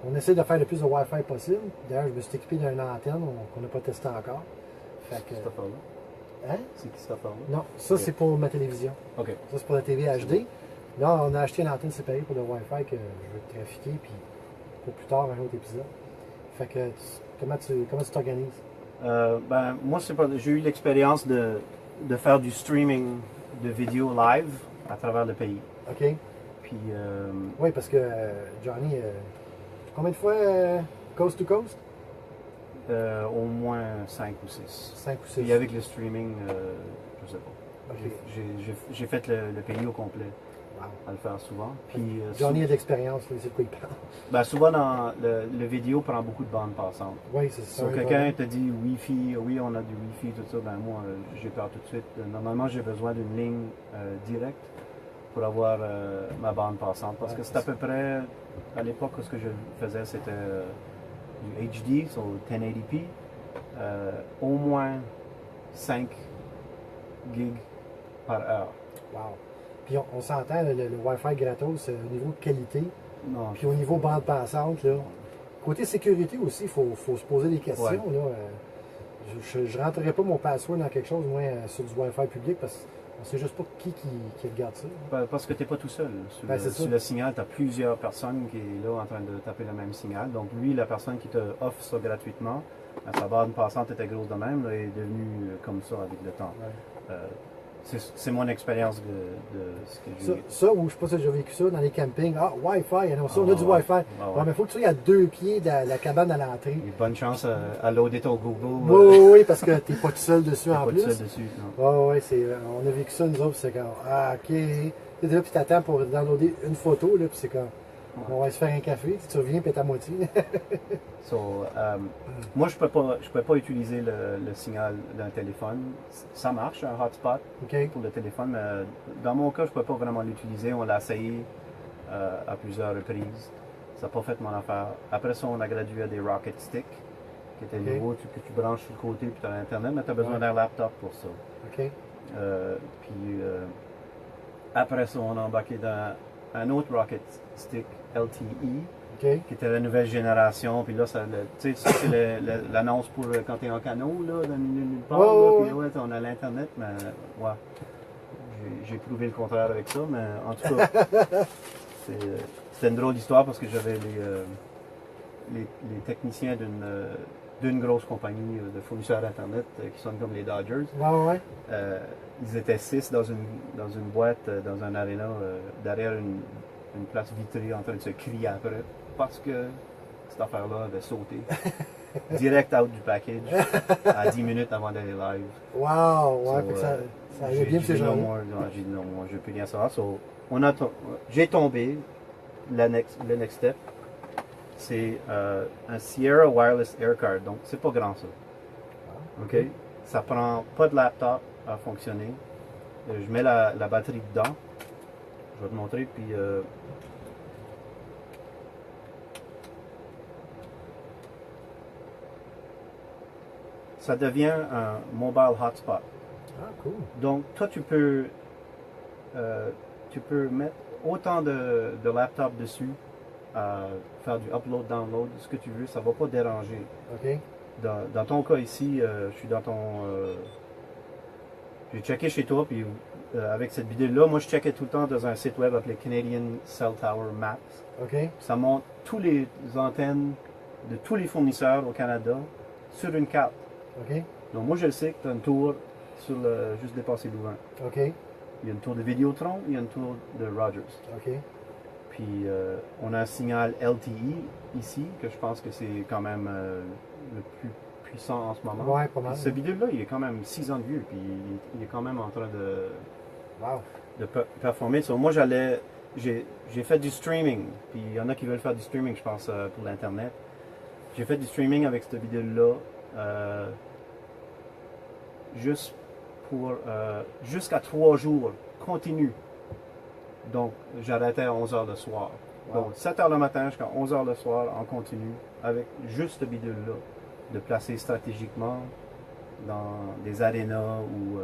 On essaie de faire le plus de Wi-Fi possible. D'ailleurs, je me suis équipé d'une antenne qu'on n'a pas testé encore. Fait que, c'est cette affaire-là? Hein? C'est qui cette affaire-là? Non, ça c'est pour ma télévision. OK. Ça c'est pour la TV HD. Là, on a acheté une antenne séparée pour le Wi-Fi que je veux trafiquer, puis pour plus tard, un autre épisode. Fait que, comment tu t'organises? Ben, moi, j'ai eu l'expérience de faire du streaming de vidéos live à travers le pays. OK. Puis, oui, parce que Johnny, combien de fois coast to coast? Au moins 5 ou 6. 5 ou 6. Et avec le streaming, je sais pas. Okay. J'ai fait le pays au complet. Wow. À le faire souvent. Puis, Johnny a de l'expérience, c'est de quoi il parle. Ben, souvent, dans le vidéo prend beaucoup de bandes passantes. Oui, c'est ça. Si quelqu'un te dit Wi-Fi, oui, on a du Wi-Fi, tout ça, ben moi, j'ai peur tout de suite. Normalement, j'ai besoin d'une ligne directe pour avoir ma bande passante. Parce que c'est à peu près, à l'époque, ce que je faisais, c'était du HD, sur 1080p, au moins 5 gigs par heure. Wow. Puis on s'entend, le Wi-Fi gratos, au niveau de qualité, non, puis au niveau bande passante, là. Côté sécurité aussi, il faut se poser des questions. Ouais. Là. Je ne rentrerai pas mon password dans quelque chose, moi, sur du Wi-Fi public, parce qu'on ne sait juste pas qui regarde ça. Parce que tu n'es pas tout seul. Sur le signal, tu as plusieurs personnes qui sont là en train de taper le même signal. Donc lui, la personne qui te offre ça gratuitement, sa bande passante était grosse de même, là, est devenue comme ça avec le temps. Ouais. C'est mon expérience de ce que j'ai. Ça, ou je sais pas si j'ai vécu ça dans les campings. Ah, Wi-Fi, non, ça, on a du Wi-Fi. Ouais, mais il faut que tu sois à 2 pieds de la cabane à l'entrée. Et bonne chance à loader ton Google. Oui, parce que tu n'es pas tout seul dessus en plus. Pas tout seul dessus, non. Oui, on a vécu ça, nous autres, c'est comme, OK. Tu es là, puis tu attends pour downloader une photo, là, puis c'est comme, on va se faire un café, tu reviens, puis t'es à moitié. Moi, je peux pas utiliser le signal d'un téléphone. Ça marche, un hotspot pour le téléphone, mais dans mon cas, je ne peux pas vraiment l'utiliser. On l'a essayé à plusieurs reprises. Ça n'a pas fait mon affaire. Après ça, on a gradué à des Rocket Stick, qui étaient nouveaux, que tu branches sur le côté, puis tu as l'Internet, mais tu as besoin d'un laptop pour ça. Puis après ça, on a embarqué dans un autre Rocket Stick LTE, qui était la nouvelle génération. Puis là, c'est l'annonce pour quand tu es en canot, là, dans nulle part. Puis ouais, on a l'Internet, mais ouais, j'ai prouvé le contraire avec ça. Mais en tout cas, c'était une drôle d'histoire parce que j'avais les techniciens d'une grosse compagnie de fournisseurs Internet qui sont comme les Dodgers. Ils étaient 6 dans une boîte, dans un aréna, derrière une place vitrée en train de se crier après parce que cette affaire-là avait sauté direct out du package à 10 minutes avant d'aller live. Wow! Ça allait bien ces gens-là. J'ai dit non, moi je ne veux plus rien savoir. J'ai tombé, le next step, c'est un Sierra Wireless Air Card, donc c'est pas grand ça. OK? Ça prend pas de laptop à fonctionner. Je mets la batterie dedans. Je vais te montrer, puis ça devient un mobile hotspot. Ah, cool. Donc, toi, tu peux mettre autant de laptops dessus, faire du upload, download, ce que tu veux, ça ne va pas déranger. OK. Dans ton cas ici, je suis dans ton... j'ai checké chez toi, puis avec cette vidéo-là, moi je checkais tout le temps dans un site web appelé Canadian Cell Tower Maps. OK. Ça montre toutes les antennes de tous les fournisseurs au Canada sur une carte. OK. Donc moi je sais que tu as une tour sur juste dépassé Louvain. OK. Il y a une tour de Vidéotron, il y a une tour de Rogers. OK. Puis on a un signal LTE ici, que je pense que c'est quand même le plus puissant en ce moment. Ouais, pas mal. Ce bidule-là, il est quand même 6 ans de vieux, puis il est quand même en train de performer. So, moi, j'ai fait du streaming, puis il y en a qui veulent faire du streaming, je pense, pour l'Internet. J'ai fait du streaming avec ce bidule-là, jusqu'à 3 jours continu. Donc, j'arrêtais à 11 h le soir. Wow. Donc, 7 h le matin jusqu'à 11 h le soir en continu, avec juste ce bidule-là, de placer stratégiquement dans des arénas ou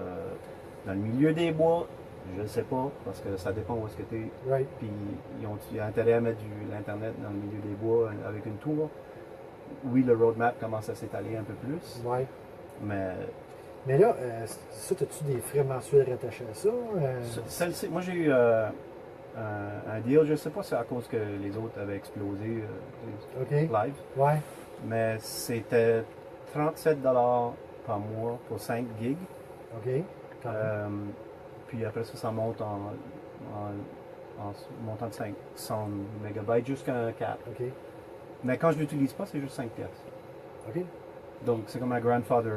dans le milieu des bois. Je ne sais pas, parce que ça dépend où est-ce que tu es. Right. Puis, ils ont intérêt à mettre l'Internet dans le milieu des bois avec une tour. Oui, le roadmap commence à s'étaler un peu plus. Ouais. Mais là, ça, as-tu des frais mensuels rattachés à ça? Celle-ci, moi, j'ai eu un deal. Je ne sais pas si c'est à cause que les autres avaient explosé live. Ouais. Mais c'était 37$ par mois pour 5 gigs. OK. Puis après ça, ça monte en montant de 500 MB jusqu'à un 4. OK. Mais quand je ne l'utilise pas, c'est juste 5$. OK. Donc c'est comme un grandfather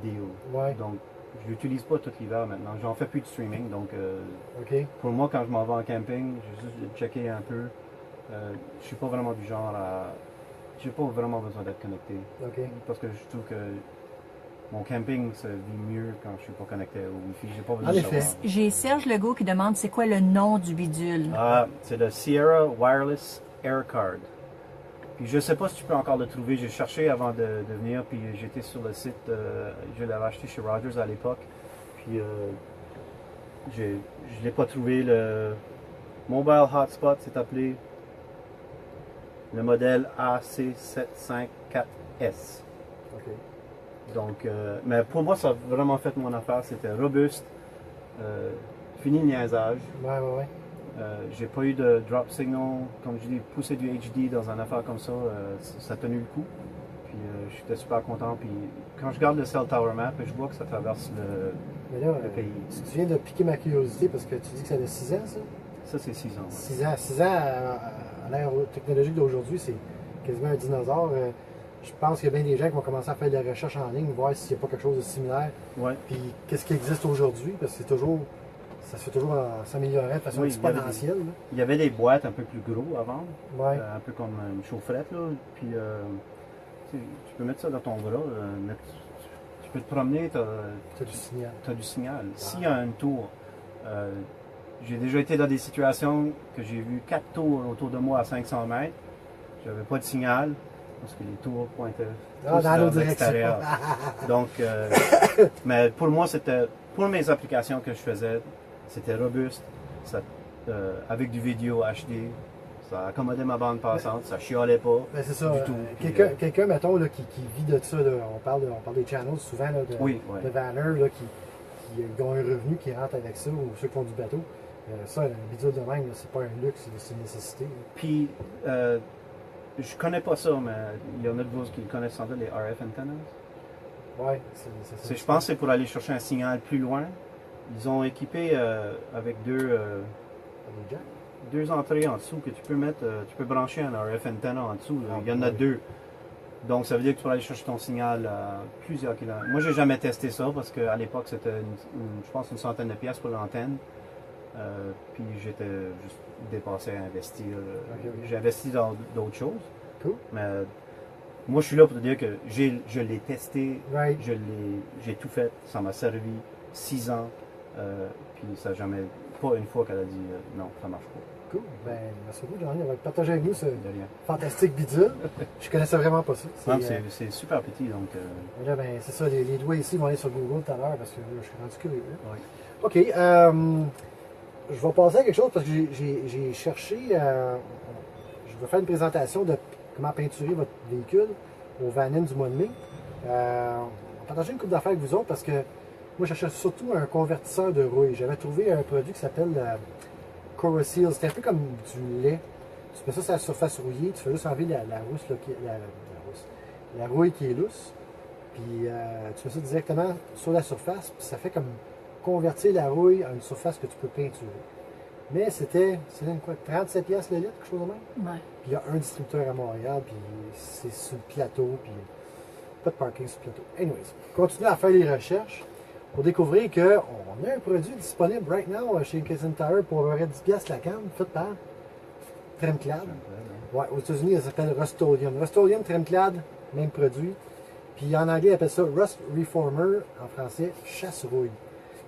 deal. Ouais. Donc je l'utilise pas tout l'hiver maintenant. J'en fais plus de streaming. Donc OK. pour moi, quand je m'en vais en camping, je vais juste checker un peu. Je suis pas vraiment du genre à... J'ai pas vraiment besoin d'être connecté. OK. Parce que je trouve que mon camping se vit mieux quand je suis pas connecté au Wi-Fi. J'ai pas besoin En de effet. savoir. J'ai Serge Legault qui demande c'est quoi le nom du bidule. Ah, c'est le Sierra Wireless Air Card. Puis je sais pas si tu peux encore le trouver. J'ai cherché avant de venir, puis j'étais sur le site. Je l'avais acheté chez Rogers à l'époque. Puis je l'ai pas trouvé. Le Mobile Hotspot, c'est appelé le modèle AC754S. OK. Donc, mais pour moi, ça a vraiment fait mon affaire. C'était robuste. Fini le niaisage. Ouais. J'ai pas eu de drop signal. Comme je dis, pousser du HD dans une affaire comme ça, ça a tenu le coup. Puis j'étais super content. Puis quand je regarde le Cell Tower Map, je vois que ça traverse Mais là, le pays. tu viens de piquer ma curiosité parce que tu dis que ça a 6 ans, ça? Ça, c'est 6 ans. Ouais. 6 ans. 6 ans à l'ère technologique d'aujourd'hui, c'est quasiment un dinosaure. Je pense qu'il y a bien des gens qui vont commencer à faire de la recherche en ligne, voir s'il n'y a pas quelque chose de similaire. Ouais. Puis qu'est-ce qui existe aujourd'hui, parce que ça se fait toujours s'améliorer de façon exponentielle. Il y avait des boîtes un peu plus gros à vendre, Ouais. un peu comme une chaufferette. Là. Puis tu peux mettre ça dans ton bras. Tu peux te promener, tu as du signal. T'as du signal. S'il y a une tour, j'ai déjà été dans des situations que j'ai vu 4 tours autour de moi à 500 mètres. J'avais pas de signal. Parce que les tours pointaient dans l'autre l'extérieur. Donc, mais pour moi, c'était pour mes applications que je faisais, c'était robuste, avec du vidéo HD, ça accommodait ma bande passante, ça chialait pas. Ben c'est ça. Du tout. Quelqu'un, mettons, là, qui vit de ça, là, on parle des channels souvent là, de vanners là, qui ont un revenu qui rentre avec ça, ou ceux qui font du bateau. Ça, un bidule de même, c'est pas un luxe, c'est une nécessité. Puis, je connais pas ça, mais il y en a de vous qui connaissent sans doute les RF antennas. Oui, c'est ça. Je pense que c'est pour aller chercher un signal plus loin. Ils ont équipé avec deux entrées en dessous que tu peux mettre. Tu peux brancher un RF antenna en dessous. Il y en a 2. Donc ça veut dire que tu peux aller chercher ton signal à plusieurs kilomètres. Moi, j'ai jamais testé ça parce qu'à l'époque, c'était je pense une centaine de pièces pour l'antenne. Puis j'étais juste dépassé à investir. J'ai investi dans d'autres choses. Cool. Mais moi, je suis là pour te dire que je l'ai testé, right. J'ai tout fait, ça m'a servi 6 ans. Puis ça n'a jamais, pas une fois qu'elle a dit non, ça marche pas. Cool. Ben, merci beaucoup, Jean-Yves, d'avoir partagé avec nous ce fantastique bidule. Je connaissais vraiment pas ça. C'est super petit, donc... Là, ben, c'est ça, les doigts ici vont aller sur Google tout à l'heure parce que je suis rendu curieux. Oui. OK. Je vais passer à quelque chose parce que j'ai cherché... je vais faire une présentation de comment peinturer votre véhicule au Van-In du mois de mai. On va partager une couple d'affaires avec vous autres parce que moi, je cherchais surtout un convertisseur de rouille. J'avais trouvé un produit qui s'appelle Coroseal. C'est un peu comme du lait. Tu mets ça sur la surface rouillée, tu fais juste enlever la rouille qui est lousse. Puis tu mets ça directement sur la surface, puis ça fait comme convertir la rouille à une surface que tu peux peinturer. Mais c'était quoi, 37 pièces le litre, quelque chose de même? Ouais. Puis il y a un distributeur à Montréal, puis c'est sur le plateau, puis pas de parking sur le plateau. Anyways, continuez à faire les recherches pour découvrir qu'on a un produit disponible right now chez Kissing Tire pour 10 pièces la canne, fait par Trimclad. Ouais, aux États-Unis, ça s'appelle Rust-Oleum. Rust-Oleum, Trimclad, même produit. Puis en anglais, ils appellent ça Rust Reformer, en français, chasse-rouille.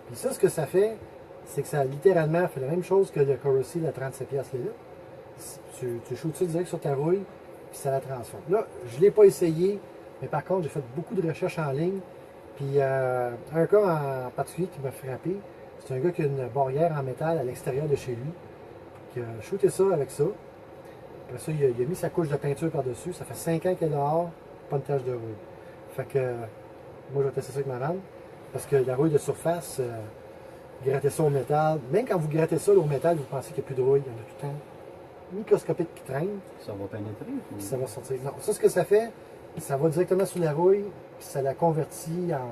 Puis ça, ce que ça fait, c'est que ça littéralement fait la même chose que le Corrosive à 37 pièces le litre. Tu shootes ça direct sur ta rouille, puis ça la transforme. Là, je ne l'ai pas essayé, mais par contre, j'ai fait beaucoup de recherches en ligne. Puis un cas en particulier qui m'a frappé, c'est un gars qui a une barrière en métal à l'extérieur de chez lui, qui a shooté ça avec ça. Après ça, il a mis sa couche de peinture par-dessus. Ça fait 5 ans qu'il est dehors, pas de tache de rouille. Fait que moi, je vais tester ça avec ma vanne. Parce que la rouille de surface, gratter ça au métal, même quand vous grattez ça au métal, vous pensez qu'il n'y a plus de rouille. Il y en a tout le temps microscopique qui traîne. Ça va pénétrer? Ou... Ça va sortir. Non, ça, ce que ça fait, ça va directement sur la rouille, puis ça la convertit en...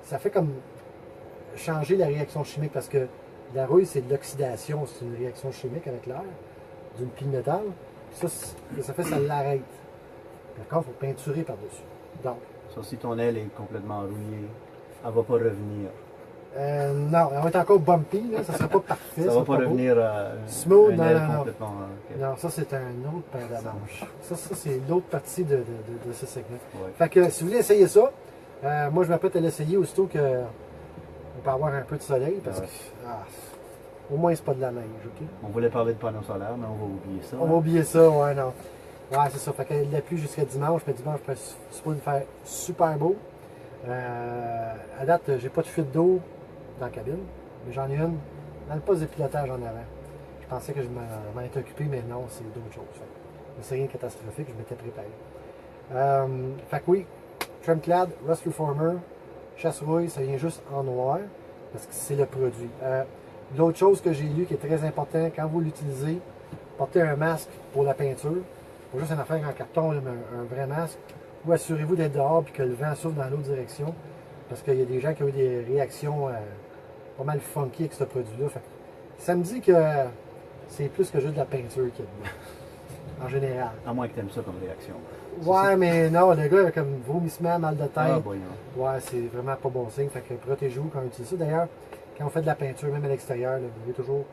Ça fait comme changer la réaction chimique, parce que la rouille, c'est de l'oxydation, c'est une réaction chimique avec l'air d'une pile de métal. Puis ça fait, ça l'arrête. Par contre, il faut peinturer par-dessus. Donc... Ça, si ton aile est complètement rouillée, elle ne va pas revenir. Non, elle va être encore bumpy, là, ça ne sera pas parfait. Ça ne va pas revenir smooth, non, complètement... Okay. Non, ça c'est un autre paire de manches. Ça c'est l'autre partie de ce segment. Ouais. Fait que si vous voulez essayer ça, moi je m'apprête à l'essayer aussitôt qu'on peut avoir un peu de soleil, parce que au moins c'est pas de la neige, ok? On voulait parler de panneaux solaires, mais on va oublier ça. On va oublier ça, ouais, non. Ouais, c'est ça. Fait que la pluie jusqu'à dimanche, mais dimanche, je suis supposé faire super beau. À date, j'ai pas de fuite d'eau dans la cabine, mais j'en ai une dans le poste de pilotage en avant. Je pensais que je m'en étais occupé, mais non, c'est d'autres choses. Mais c'est rien de catastrophique, je m'étais préparé. Fait que oui, Trimclad, Rust Reformer, chasse-rouille, ça vient juste en noir, parce que c'est le produit. L'autre chose que j'ai lu qui est très important, quand vous l'utilisez, portez un masque pour la peinture. Pas juste une affaire en carton, mais un vrai masque. Ou assurez-vous d'être dehors et que le vent souffle dans l'autre direction. Parce qu'il y a des gens qui ont eu des réactions pas mal funky avec ce produit-là. Ça me dit que c'est plus que juste de la peinture qu'il y a dedans. En général. À moins que tu aimes ça comme réaction. Ouais, mais non, le gars a comme vomissement, mal de tête. Ah, bon, ouais, c'est vraiment pas bon signe. Fait que protégez-vous quand on utilise ça. D'ailleurs, quand on fait de la peinture, même à l'extérieur, vous devez toujours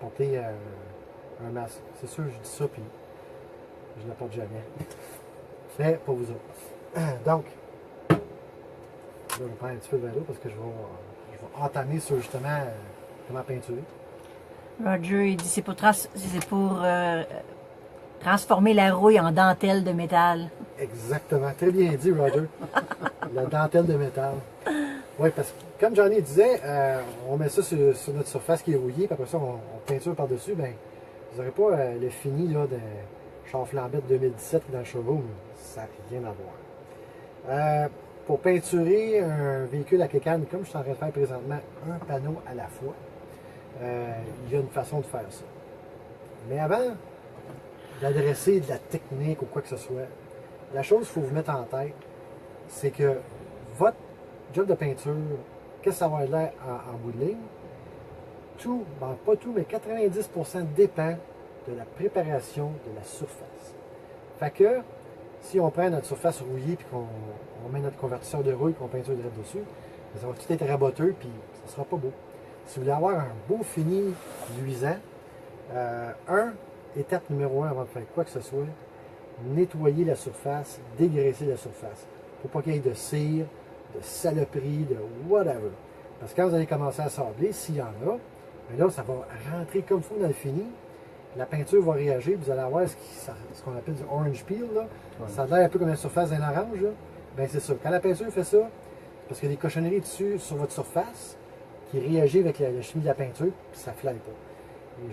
porter un masque. C'est sûr, je dis ça, puis je ne la porte jamais. Mais pour vous autres. Donc, je vais prendre un petit peu de vélo parce que je vais entamer sur justement comment peinturer. Roger, il dit c'est pour transformer la rouille en dentelle de métal. Exactement. Très bien dit, Roger. La dentelle de métal. Oui, parce que comme Johnny disait, on met ça sur notre surface qui est rouillée, puis après ça, on peinture par-dessus. Ben, vous n'aurez pas le fini là, de char flambette 2017 dans le showroom. Ça n'a rien à voir. Pour peinturer un véhicule à kékane, comme je suis en train de faire présentement, un panneau à la fois, il y a une façon de faire ça. Mais avant d'adresser de la technique ou quoi que ce soit, la chose qu'il faut vous mettre en tête, c'est que votre job de peinture, qu'est-ce que ça va être l'air en bout de ligne? Tout, ben pas tout, mais 90% dépend de la préparation de la surface. Fait que, si on prend notre surface rouillée et qu'on met notre convertisseur de rouille et qu'on peinture direct dessus, ça va tout être raboteux puis ça sera pas beau. Si vous voulez avoir un beau fini luisant, étape numéro 1 avant de faire quoi que ce soit, nettoyer la surface, dégraisser la surface. Pour pas qu'il y ait de cire, de saloperie, de whatever. Parce que quand vous allez commencer à sabler, s'il y en a, bien là, ça va rentrer comme il faut dans le fini. La peinture va réagir, vous allez avoir ce qu'on appelle du orange peel. Là. Ouais. Ça a l'air un peu comme la surface d'un orange. Bien, c'est ça. Quand la peinture fait ça, parce qu'il y a des cochonneries dessus sur votre surface qui réagit avec la chimie de la peinture, puis ça ne flatte pas.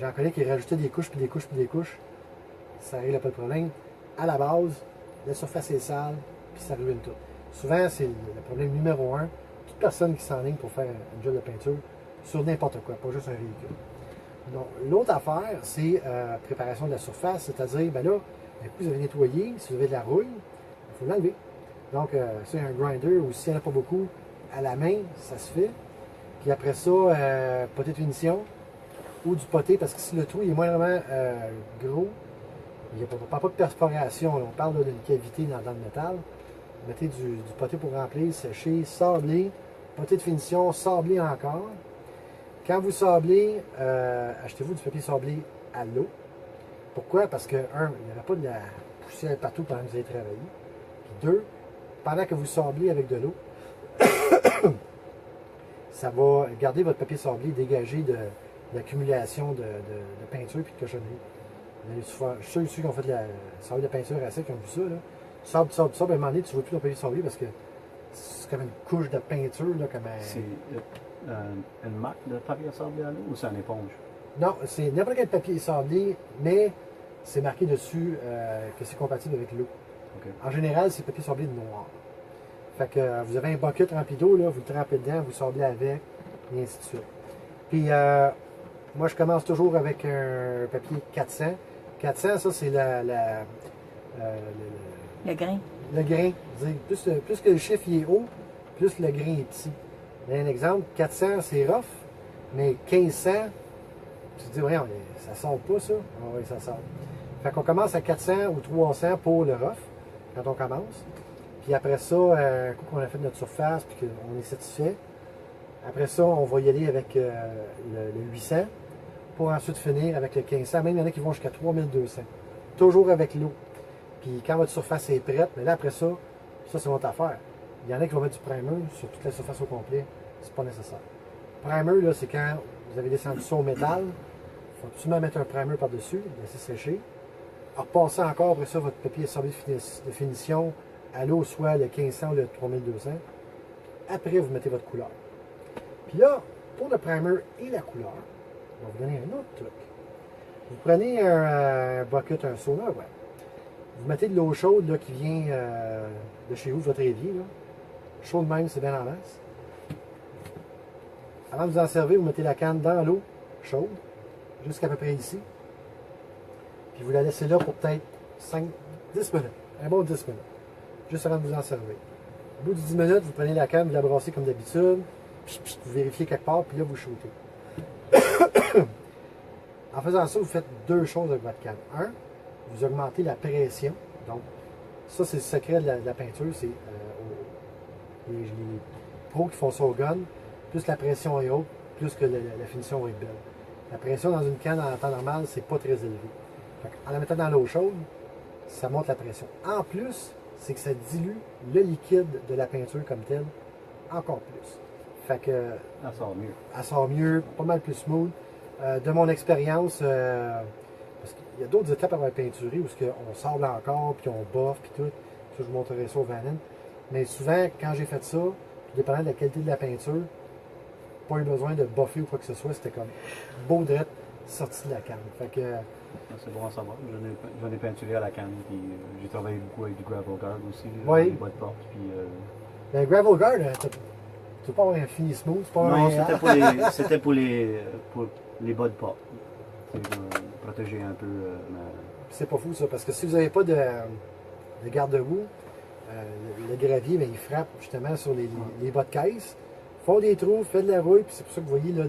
J'en connais qui rajoutaient des couches, puis des couches, puis des couches. Ça règle pas de problème. À la base, la surface est sale, puis ça ruine tout. Souvent, c'est le problème numéro 1. Toute personne qui s'enligne pour faire un job de peinture sur n'importe quoi, pas juste un véhicule. Donc, l'autre affaire, c'est préparation de la surface, c'est-à-dire, ben là, un coup, vous avez nettoyé, si vous avez de la rouille, il faut l'enlever. Donc, c'est un grinder, ou s'il n'y en a pas beaucoup, à la main, ça se fait. Puis après ça, potée de finition, ou du poté, parce que si le trou est moindrement gros, il n'y a pas de perforation. Là. On parle d'une cavité dans le métal. Mettez du poté pour remplir, sécher, sabler, poté de finition, sabler encore. Quand vous sablez, achetez-vous du papier sablé à l'eau. Pourquoi? Parce que, un, il n'y aura pas de la poussière partout pendant que vous allez travailler. Puis deux, pendant que vous sablez avec de l'eau, ça va garder votre papier sablé dégagé de l'accumulation de peinture et de cochonnerie. Ceux qui ont fait de la sable de peinture à sec qui ont vu ça, là. Sable, à un moment donné, tu ne vois plus ton papier sablé parce que c'est comme une couche de peinture. Là, comme C'est une marque de papier sablé à l'eau ou c'est une éponge? Non, c'est n'importe quel papier sablé, mais c'est marqué dessus que c'est compatible avec l'eau. Okay. En général, c'est papier sablé noir. Fait que vous avez un bucket rempli d'eau, vous le trempez dedans, vous sablez avec, et ainsi de suite. Puis, moi, je commence toujours avec un papier 400. 400, ça, c'est le grain. Le grain. Plus que le chiffre il est haut, plus le grain est petit. Un exemple, 400, c'est rough, mais 1500, tu te dis, voyons, ça sort pas, ça? Ah oui, ça sort. Fait qu'on commence à 400 ou 300 pour le rough, quand on commence. Puis après ça, un coup qu'on a fait notre surface, puis qu'on est satisfait, après ça, on va y aller avec le 800, pour ensuite finir avec le 1500. Même il y en a qui vont jusqu'à 3200. Toujours avec l'eau. Puis quand votre surface est prête, mais là après ça, c'est votre affaire. Il y en a qui vont mettre du primer sur toute la surface au complet. C'est pas nécessaire. Primer, là, c'est quand vous avez descendu ça au métal. Il faut absolument mettre un primer par-dessus, laisser sécher. Repasser encore après ça votre papier sablé de finition à l'eau, soit le 1500 ou le 3200. Après, vous mettez votre couleur. Puis là, pour le primer et la couleur, on va vous donner un autre truc. Vous prenez un bucket, un sauna, ouais. Vous mettez de l'eau chaude là, qui vient de chez vous, de votre évier. Là. Chaud de même, c'est bien en masse. Avant de vous en servir, vous mettez la canne dans l'eau chaude, jusqu'à peu près ici. Puis vous la laissez là pour peut-être 5-10 minutes. Un bon 10 minutes. Juste avant de vous en servir. Au bout de 10 minutes, vous prenez la canne, vous la brassez comme d'habitude. Vous vérifiez quelque part, puis là, vous shootez. En faisant ça, vous faites deux choses avec votre canne. Un, vous augmentez la pression. Donc, ça, c'est le secret de la peinture. C'est les pros qui font ça au gun. Plus la pression est haute, plus que la finition va être belle. La pression dans une canne en temps normal, c'est pas très élevé. En la mettant dans l'eau chaude, ça monte la pression. En plus, c'est que ça dilue le liquide de la peinture comme tel encore plus. Fait que, elle sort mieux. Elle sort mieux, pas mal plus smooth. De mon expérience, parce qu'il y a d'autres étapes avant la peinturer où on sable encore, puis on boffe, puis tout. Ça, je vous montrerai ça au vanille. Mais souvent, quand j'ai fait ça, tout dépendant de la qualité de la peinture, pas eu besoin de boffer ou quoi que ce soit. C'était comme beau drette sorti de la canne. Fait que, c'est bon à savoir. J'en ai peinturé à la canne, puis j'ai travaillé beaucoup avec du gravel guard aussi, oui. Les bas de porte. Puis, le gravel guard, tu peux pas avoir un fini smooth. Pas non, c'était pour les bas de porte. Protéger un peu C'est pas fou ça, parce que si vous n'avez pas de garde-boue, le gravier, il frappe justement sur les bas de caisse, font des trous, fait de la rouille, puis c'est pour ça que vous voyez là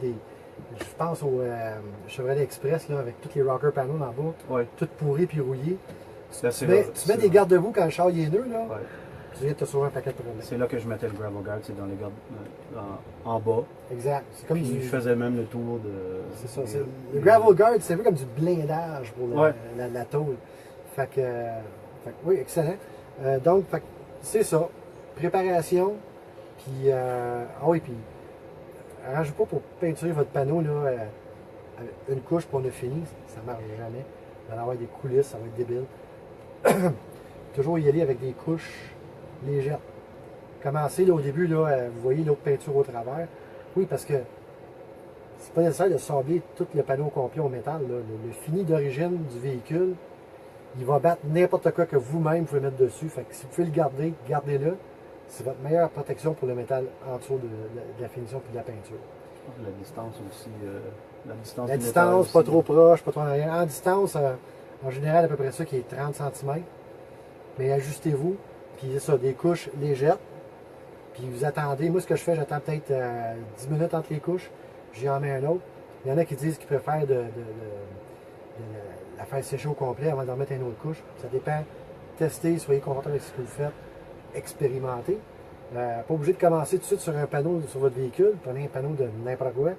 je pense au Chevrolet Express là, avec tous les rocker panels en bas, ouais. Tout pourri puis rouillé. Tu mets des garde-boue quand le char est neuf, là. Ouais. Tu viens de te sauver un paquet de problèmes. C'est là que je mettais le gravel guard, c'est dans les gardes en bas. Exact. C'est comme puis je faisais même le tour de. C'est ça. Le gravel guard, c'est un peu comme du blindage pour la tôle. Fait que oui, excellent. Donc, c'est ça. Préparation. Puis, puis arrangez pas pour peinturer votre panneau là, une couche pour on a fini. Ça marche jamais. Il va y avoir des coulisses, ça va être débile. Toujours y aller avec des couches légères. Commencez là, au début, là, vous voyez l'autre peinture au travers. Oui, parce que c'est pas nécessaire de sabler tout le panneau complet au métal. Là. Le fini d'origine du véhicule, il va battre n'importe quoi que vous-même pouvez mettre dessus. Fait que si vous pouvez le garder, gardez-le. C'est votre meilleure protection pour le métal en dessous de la finition et de la peinture. La distance aussi. La distance, pas trop proche, pas trop en arrière. En distance, en général, à peu près ça qui est 30 cm. Mais ajustez-vous. Puis c'est ça, des couches légères. Puis vous attendez. Moi, ce que je fais, j'attends peut-être 10 minutes entre les couches. J'y en mets un autre. Il y en a qui disent qu'ils préfèrent la faire sécher au complet avant d'en mettre une autre couche. Ça dépend. Testez, soyez confortable avec ce que vous faites. Expérimentez. Pas obligé de commencer tout de suite sur un panneau sur votre véhicule. Prenez un panneau de n'importe quoi.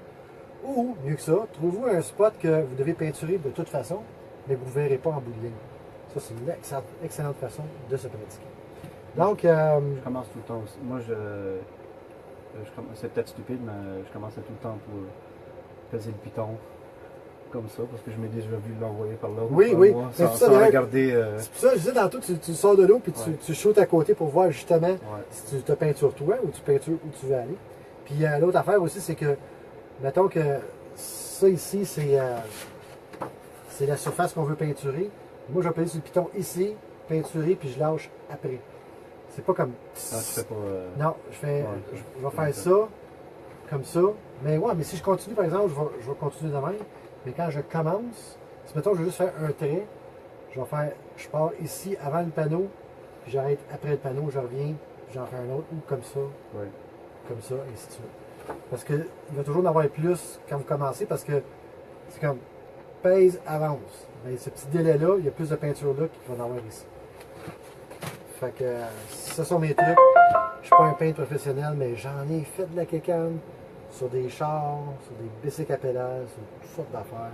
Ou, mieux que ça, trouvez-vous un spot que vous devez peinturer de toute façon, mais que vous ne verrez pas en bout de ligne. Ça, c'est une excellente façon de se pratiquer. Donc, je commence tout le temps aussi. Moi, c'est peut-être stupide, mais je commençais tout le temps pour peser le piton comme ça, parce que je m'ai déjà vu l'envoyer par là. Oui. Sans regarder. C'est pour ça que je disais tantôt, tu sors de l'eau puis tu shootes à côté pour voir justement si tu te peintures toi ou tu peintures où tu veux aller. Puis l'autre affaire aussi, c'est que, mettons que ça ici, c'est la surface qu'on veut peinturer. Moi, je vais peser sur le piton ici, peinturer, puis je lâche après. C'est pas comme. Ah, tu fais pas. Non, je vais faire ça, comme ça. Mais si je continue, par exemple, je vais continuer de même. Mais quand je commence, si mettons, je veux juste faire un trait, je pars ici avant le panneau, puis j'arrête après le panneau, je reviens, puis j'en fais un autre, ou comme ça, et ainsi de suite. Parce qu'il va toujours en avoir plus quand vous commencez, parce que c'est comme pèse, avance. Mais ce petit délai-là, il y a plus de peinture là qu'il va en avoir ici. Fait que ce sont mes trucs. Je suis pas un peintre professionnel, mais j'en ai fait de la kékane sur des chars, sur des bicycles à pédales, sur toutes sortes d'affaires.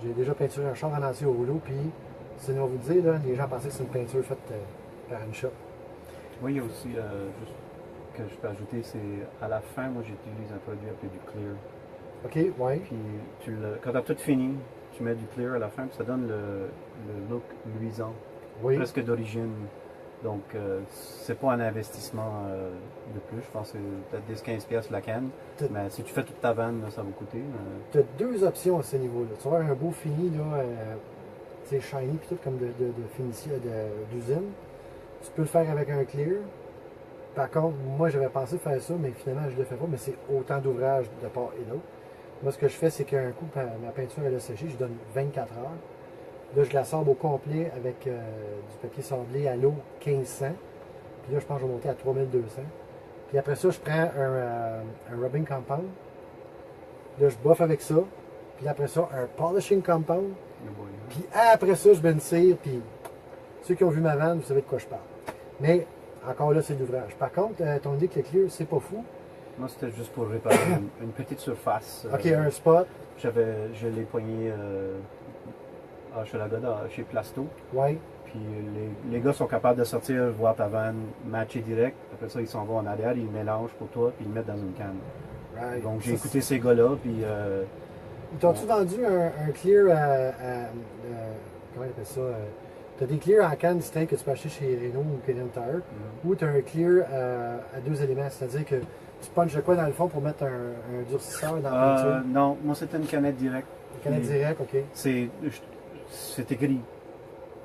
J'ai déjà peinturé un char en entier au rouleau, puis c'est nous vous le dire, là, les gens pensaient que c'est une peinture faite par une shop. Oui, il y a aussi, juste que je peux ajouter, c'est à la fin, moi j'utilise un produit appelé du clear. OK, oui. Puis quand tu as tout fini, tu mets du clear à la fin, puis ça donne le look luisant, presque d'origine. Donc, c'est pas un investissement de plus. Je pense que c'est peut-être 10-15$ la canne. Mais si tu fais toute ta vanne, là, ça va coûter. Tu as deux options à ce niveau-là. Tu vas avoir un beau fini, là, shiny, puis tout comme de finition d'usine. Tu peux le faire avec un clear. Par contre, moi, j'avais pensé faire ça, mais finalement, je ne le fais pas. Mais c'est autant d'ouvrage de part et d'autre. Moi, ce que je fais, c'est qu'un coup, ma peinture, elle a séché, je donne 24 heures. Là, je la sable au complet avec du papier sablé à l'eau 1500. Puis là, je pense que je vais monter à 3200. Puis après ça, je prends un rubbing compound. Là, je bouffe avec ça. Puis après ça, un polishing compound. Puis après ça, je mets une cire. Puis ceux qui ont vu ma vanne, vous savez de quoi je parle. Mais encore là, c'est l'ouvrage. Par contre, ton idée que le clear, c'est pas fou. Moi, c'était juste pour réparer une petite surface. OK, un spot. Je l'ai poigné chez Plasto. Oui. Puis les gars sont capables de sortir, voir ta vanne, matcher direct. Après ça, ils s'en vont en arrière, ils mélangent pour toi, puis ils le mettent dans une canne. Right. Donc j'ai écouté ces gars-là, puis... Ils t'ont-tu vendu un clear comment ils appellent ça? Tu as des clears en canne distincts que tu peux acheter chez Renault ou Canadian Tire, ou tu as un clear à deux éléments, c'est-à-dire que tu punches de quoi dans le fond pour mettre un durcisseur dans la peinture? Non, moi c'était une canette directe. Une canette directe, OK. C'est écrit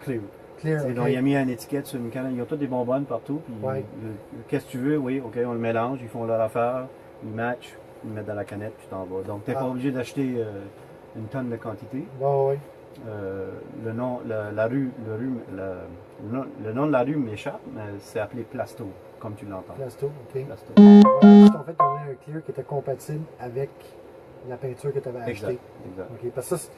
clear. Clear, okay. Donc il a mis une étiquette sur une canette, il y a toutes des bonbonnes partout, puis qu'est-ce que tu veux, oui, OK, on le mélange, ils font leur affaire, ils matchent, ils le mettent dans la canette, puis tu t'en vas. Donc tu n'es pas obligé d'acheter une tonne de quantité. Oui. Le nom de la rue m'échappe, mais c'est appelé Plasto, comme tu l'entends. Plasto, OK. Plasto. En fait, on a un clear qui était compatible avec la peinture que tu avais achetée. Exact. OK. Parce que ça,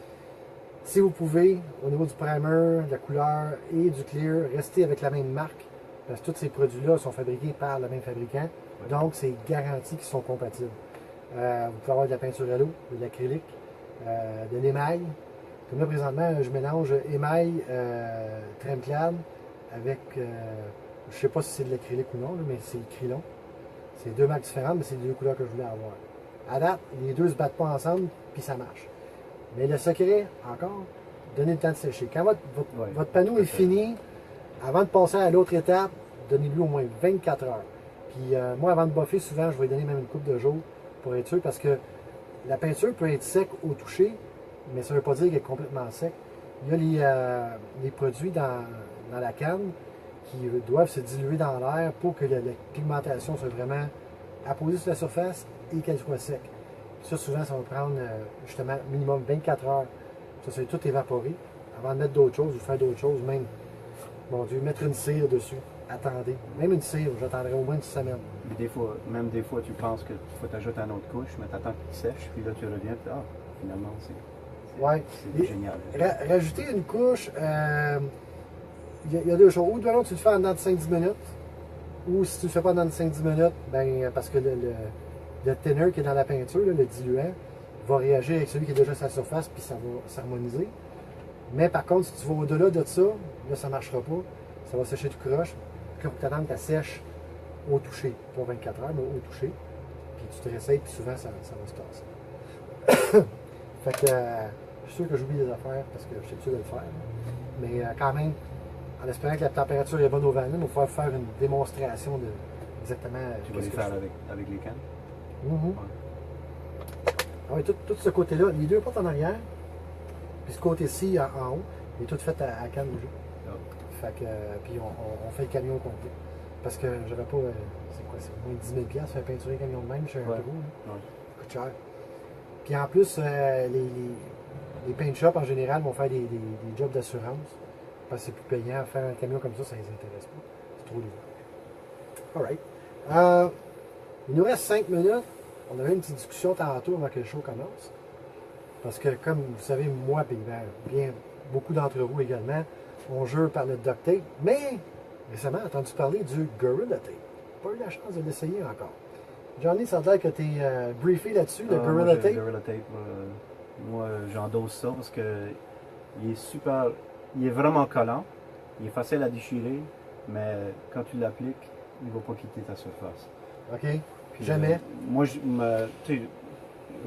si vous pouvez, au niveau du primer, de la couleur et du clear, rester avec la même marque, parce que tous ces produits-là sont fabriqués par le même fabricant, donc c'est garanti qu'ils sont compatibles. Vous pouvez avoir de la peinture à l'eau, de l'acrylique, de l'émail. Comme là, présentement, je mélange émail Tremclad avec, je ne sais pas si c'est de l'acrylique ou non, mais c'est Krylon. C'est deux marques différentes, mais c'est les deux couleurs que je voulais avoir. À date, les deux ne se battent pas ensemble, puis ça marche. Mais le secret, encore, donnez le temps de sécher. Quand votre panneau est fini, avant de passer à l'autre étape, donnez-lui au moins 24 heures. Puis moi, avant de buffer, souvent, je vais lui donner même une couple de jours pour être sûr, parce que la peinture peut être sec au toucher, mais ça ne veut pas dire qu'elle est complètement sec. Il y a les produits dans la canne qui doivent se diluer dans l'air pour que la pigmentation soit vraiment apposée sur la surface et qu'elle soit sec. Ça, souvent, ça va prendre justement minimum 24 heures. Ça va tout évaporer avant de mettre d'autres choses ou faire d'autres choses, même, mon Dieu, mettre une cire dessus. Attendez. Même une cire, j'attendrai au moins une semaine. Des fois, tu penses qu'il faut t'ajouter une autre couche, mais tu attends qu'il sèche, puis là, tu reviens, puis finalement, c'est génial. Rajouter une couche, il y a deux choses. Ou de tu le fais en dedans de 5-10 minutes, ou si tu ne le fais pas en dedans de 5-10 minutes, ben, parce que le thinner qui est dans la peinture, le diluant, va réagir avec celui qui est déjà sur la surface, puis ça va s'harmoniser. Mais par contre, si tu vas au-delà de ça, là, ça ne marchera pas. Ça va sécher tout croche. Puis là, il faut t'attendre que ça sèche au toucher. Pas 24 heures, mais au toucher. Puis tu te réessayes, puis souvent, ça va se tasser. Fait que je suis sûr que j'oublie des affaires parce que je suis sûr de le faire. Mais quand même, en espérant que la température est bonne au vanille, il va falloir faire une démonstration de exactement. Tu vas les faire avec les cannes? Ouais. Ah oui, tout ce côté-là, les deux portes en arrière, puis ce côté-ci en haut, il est tout fait à canne déjà. Fait que, puis on fait le camion au complet. Parce que j'aurais pas, c'est quoi, c'est moins de 10 000 faire peinturer un camion de même chez un gros. Ça coûte cher. Puis en plus, les paint shops en général vont faire des jobs d'assurance. Parce que c'est plus payant. Faire un camion comme ça ne les intéresse pas. C'est trop lourd. Alright. Il nous reste 5 minutes. On avait une petite discussion tantôt avant que le show commence. Parce que, comme vous savez, moi et bien beaucoup d'entre vous également, on jure par le duct tape. Mais récemment, j'ai entendu parler du Gorilla Tape. Pas eu la chance de l'essayer encore. Johnny, ça a l'air que tu es briefé là-dessus, le Gorilla Tape. Le Gorilla Tape, moi, j'endosse ça parce que il est super. Il est vraiment collant. Il est facile à déchirer, mais quand tu l'appliques, il ne va pas quitter ta surface. OK. Puis, jamais? Moi,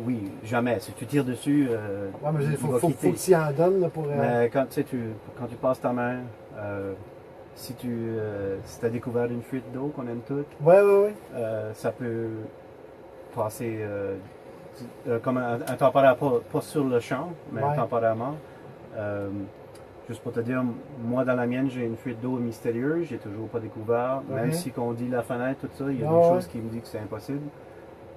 oui, jamais. Si tu tires dessus, ouais, mais il faut que tu en donnes là, pour... Mais quand tu passes ta main, si tu as découvert une fuite d'eau qu'on aime toutes, ça peut passer comme un temporaire, pas sur le champ, mais temporairement. Juste pour te dire, moi dans la mienne, j'ai une fuite d'eau mystérieuse, j'ai toujours pas découvert. Même si on dit la fenêtre, tout ça, il y a des choses qui me disent que c'est impossible.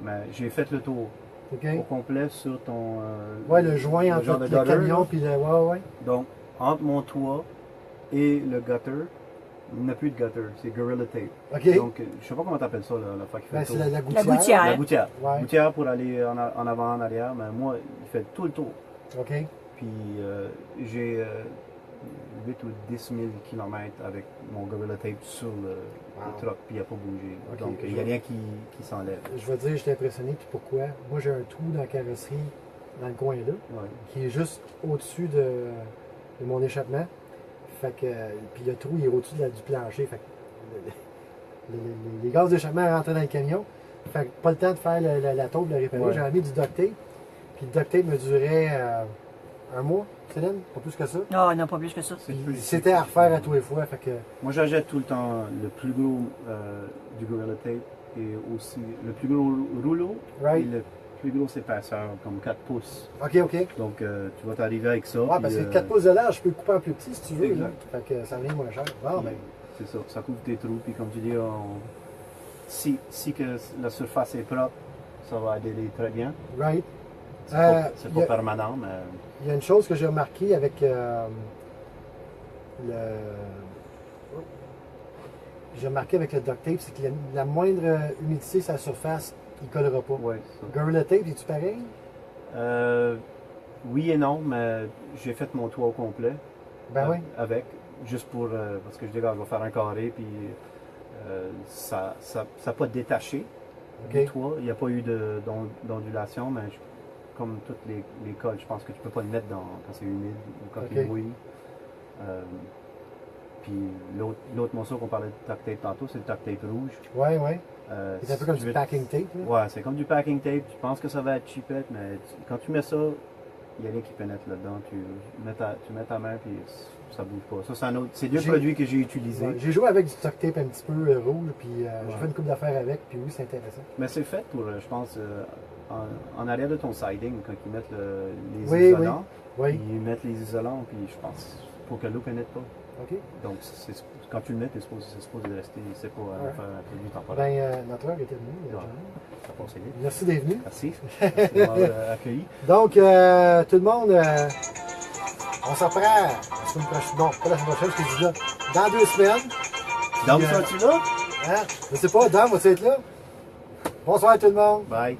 Mais j'ai fait le tour au complet sur ton... le joint entre le camion puis le... Donc, entre mon toit et le gutter, il n'y a plus de gutter, c'est Gorilla Tape. Donc, je sais pas comment tu appelles ça, la fois qui fait le tour. C'est la gouttière. La gouttière. Gouttière pour aller en avant, en arrière, mais moi, il fait tout le tour. Puis, j'ai 8 ou 10 000 km avec mon Gorilla Tape sur le truck, puis il n'a pas bougé. Donc, il n'y a rien qui s'enlève. Je vais te dire, j'étais impressionné, puis pourquoi. Moi, j'ai un trou dans la carrosserie, dans le coin là, qui est juste au-dessus de mon échappement. Fait que, puis le trou, il est au-dessus du plancher. Fait que les gaz d'échappement rentraient dans le camion. Fait que pas le temps de faire la taupe, de la réparer. J'avais mis du duct tape, puis le duct tape me durait... un mois, Céline? Pas plus que ça? Non, pas plus que ça. C'était à refaire à tous les fois. Fait que... Moi, j'achète tout le temps le plus gros du Gorilla Tape et aussi le plus gros rouleau et le plus gros épaisseur, comme 4 pouces. OK. Donc, tu vas t'arriver avec ça. Parce que 4 pouces de large, je peux le couper en plus petit si tu veux. Là. Fait que ça vient moins cher. C'est ça, ça couvre tes trous. Puis comme tu dis, si que la surface est propre, ça va adhérer très bien. C'est pas permanent, mais... Il y a une chose que j'ai remarqué avec le duct tape, c'est que la moindre humidité sur la surface, il ne collera pas. Gorilla Tape, es-tu pareil? Oui et non, mais j'ai fait mon toit au complet. Avec, juste pour... parce que je dis, je vais faire un carré, puis ça n'a pas détaché du toit. Il n'y a pas eu d'ondulation, mais... Comme toutes les cols, je pense que tu peux pas le mettre quand c'est humide ou quand il mouille. Puis l'autre morceau qu'on parlait de duct tape tantôt, c'est le duct tape rouge. C'est un peu comme du packing tape. Ouais, c'est comme du packing tape. Tu penses que ça va être cheapette, mais quand tu mets ça, il n'y a rien qui pénètre là-dedans. Tu mets ta main puis ça bouge pas. Ça, c'est deux produits que j'ai utilisés. J'ai joué avec du duct tape un petit peu rouge, puis j'ai fait une couple d'affaires avec, puis oui, c'est intéressant. Mais c'est fait pour, je pense... En arrière de ton siding, quand ils mettent les isolants, ils mettent les isolants, puis je pense, pour que l'eau ne pénètre pas. Donc, quand tu le mets, c'est supposé rester, c'est pas faire un produit temporaire. Notre heure est terminée. Ça passe vite. Merci d'être venu. Merci de m'avoir accueilli. Donc, tout le monde, on s'en prend la semaine prochaine. Non, pas la semaine prochaine, je te dis là. Dans 2 semaines. Dame, tu là? Je sais pas, Dame, va-tu être là? Bonsoir tout le monde. Bye.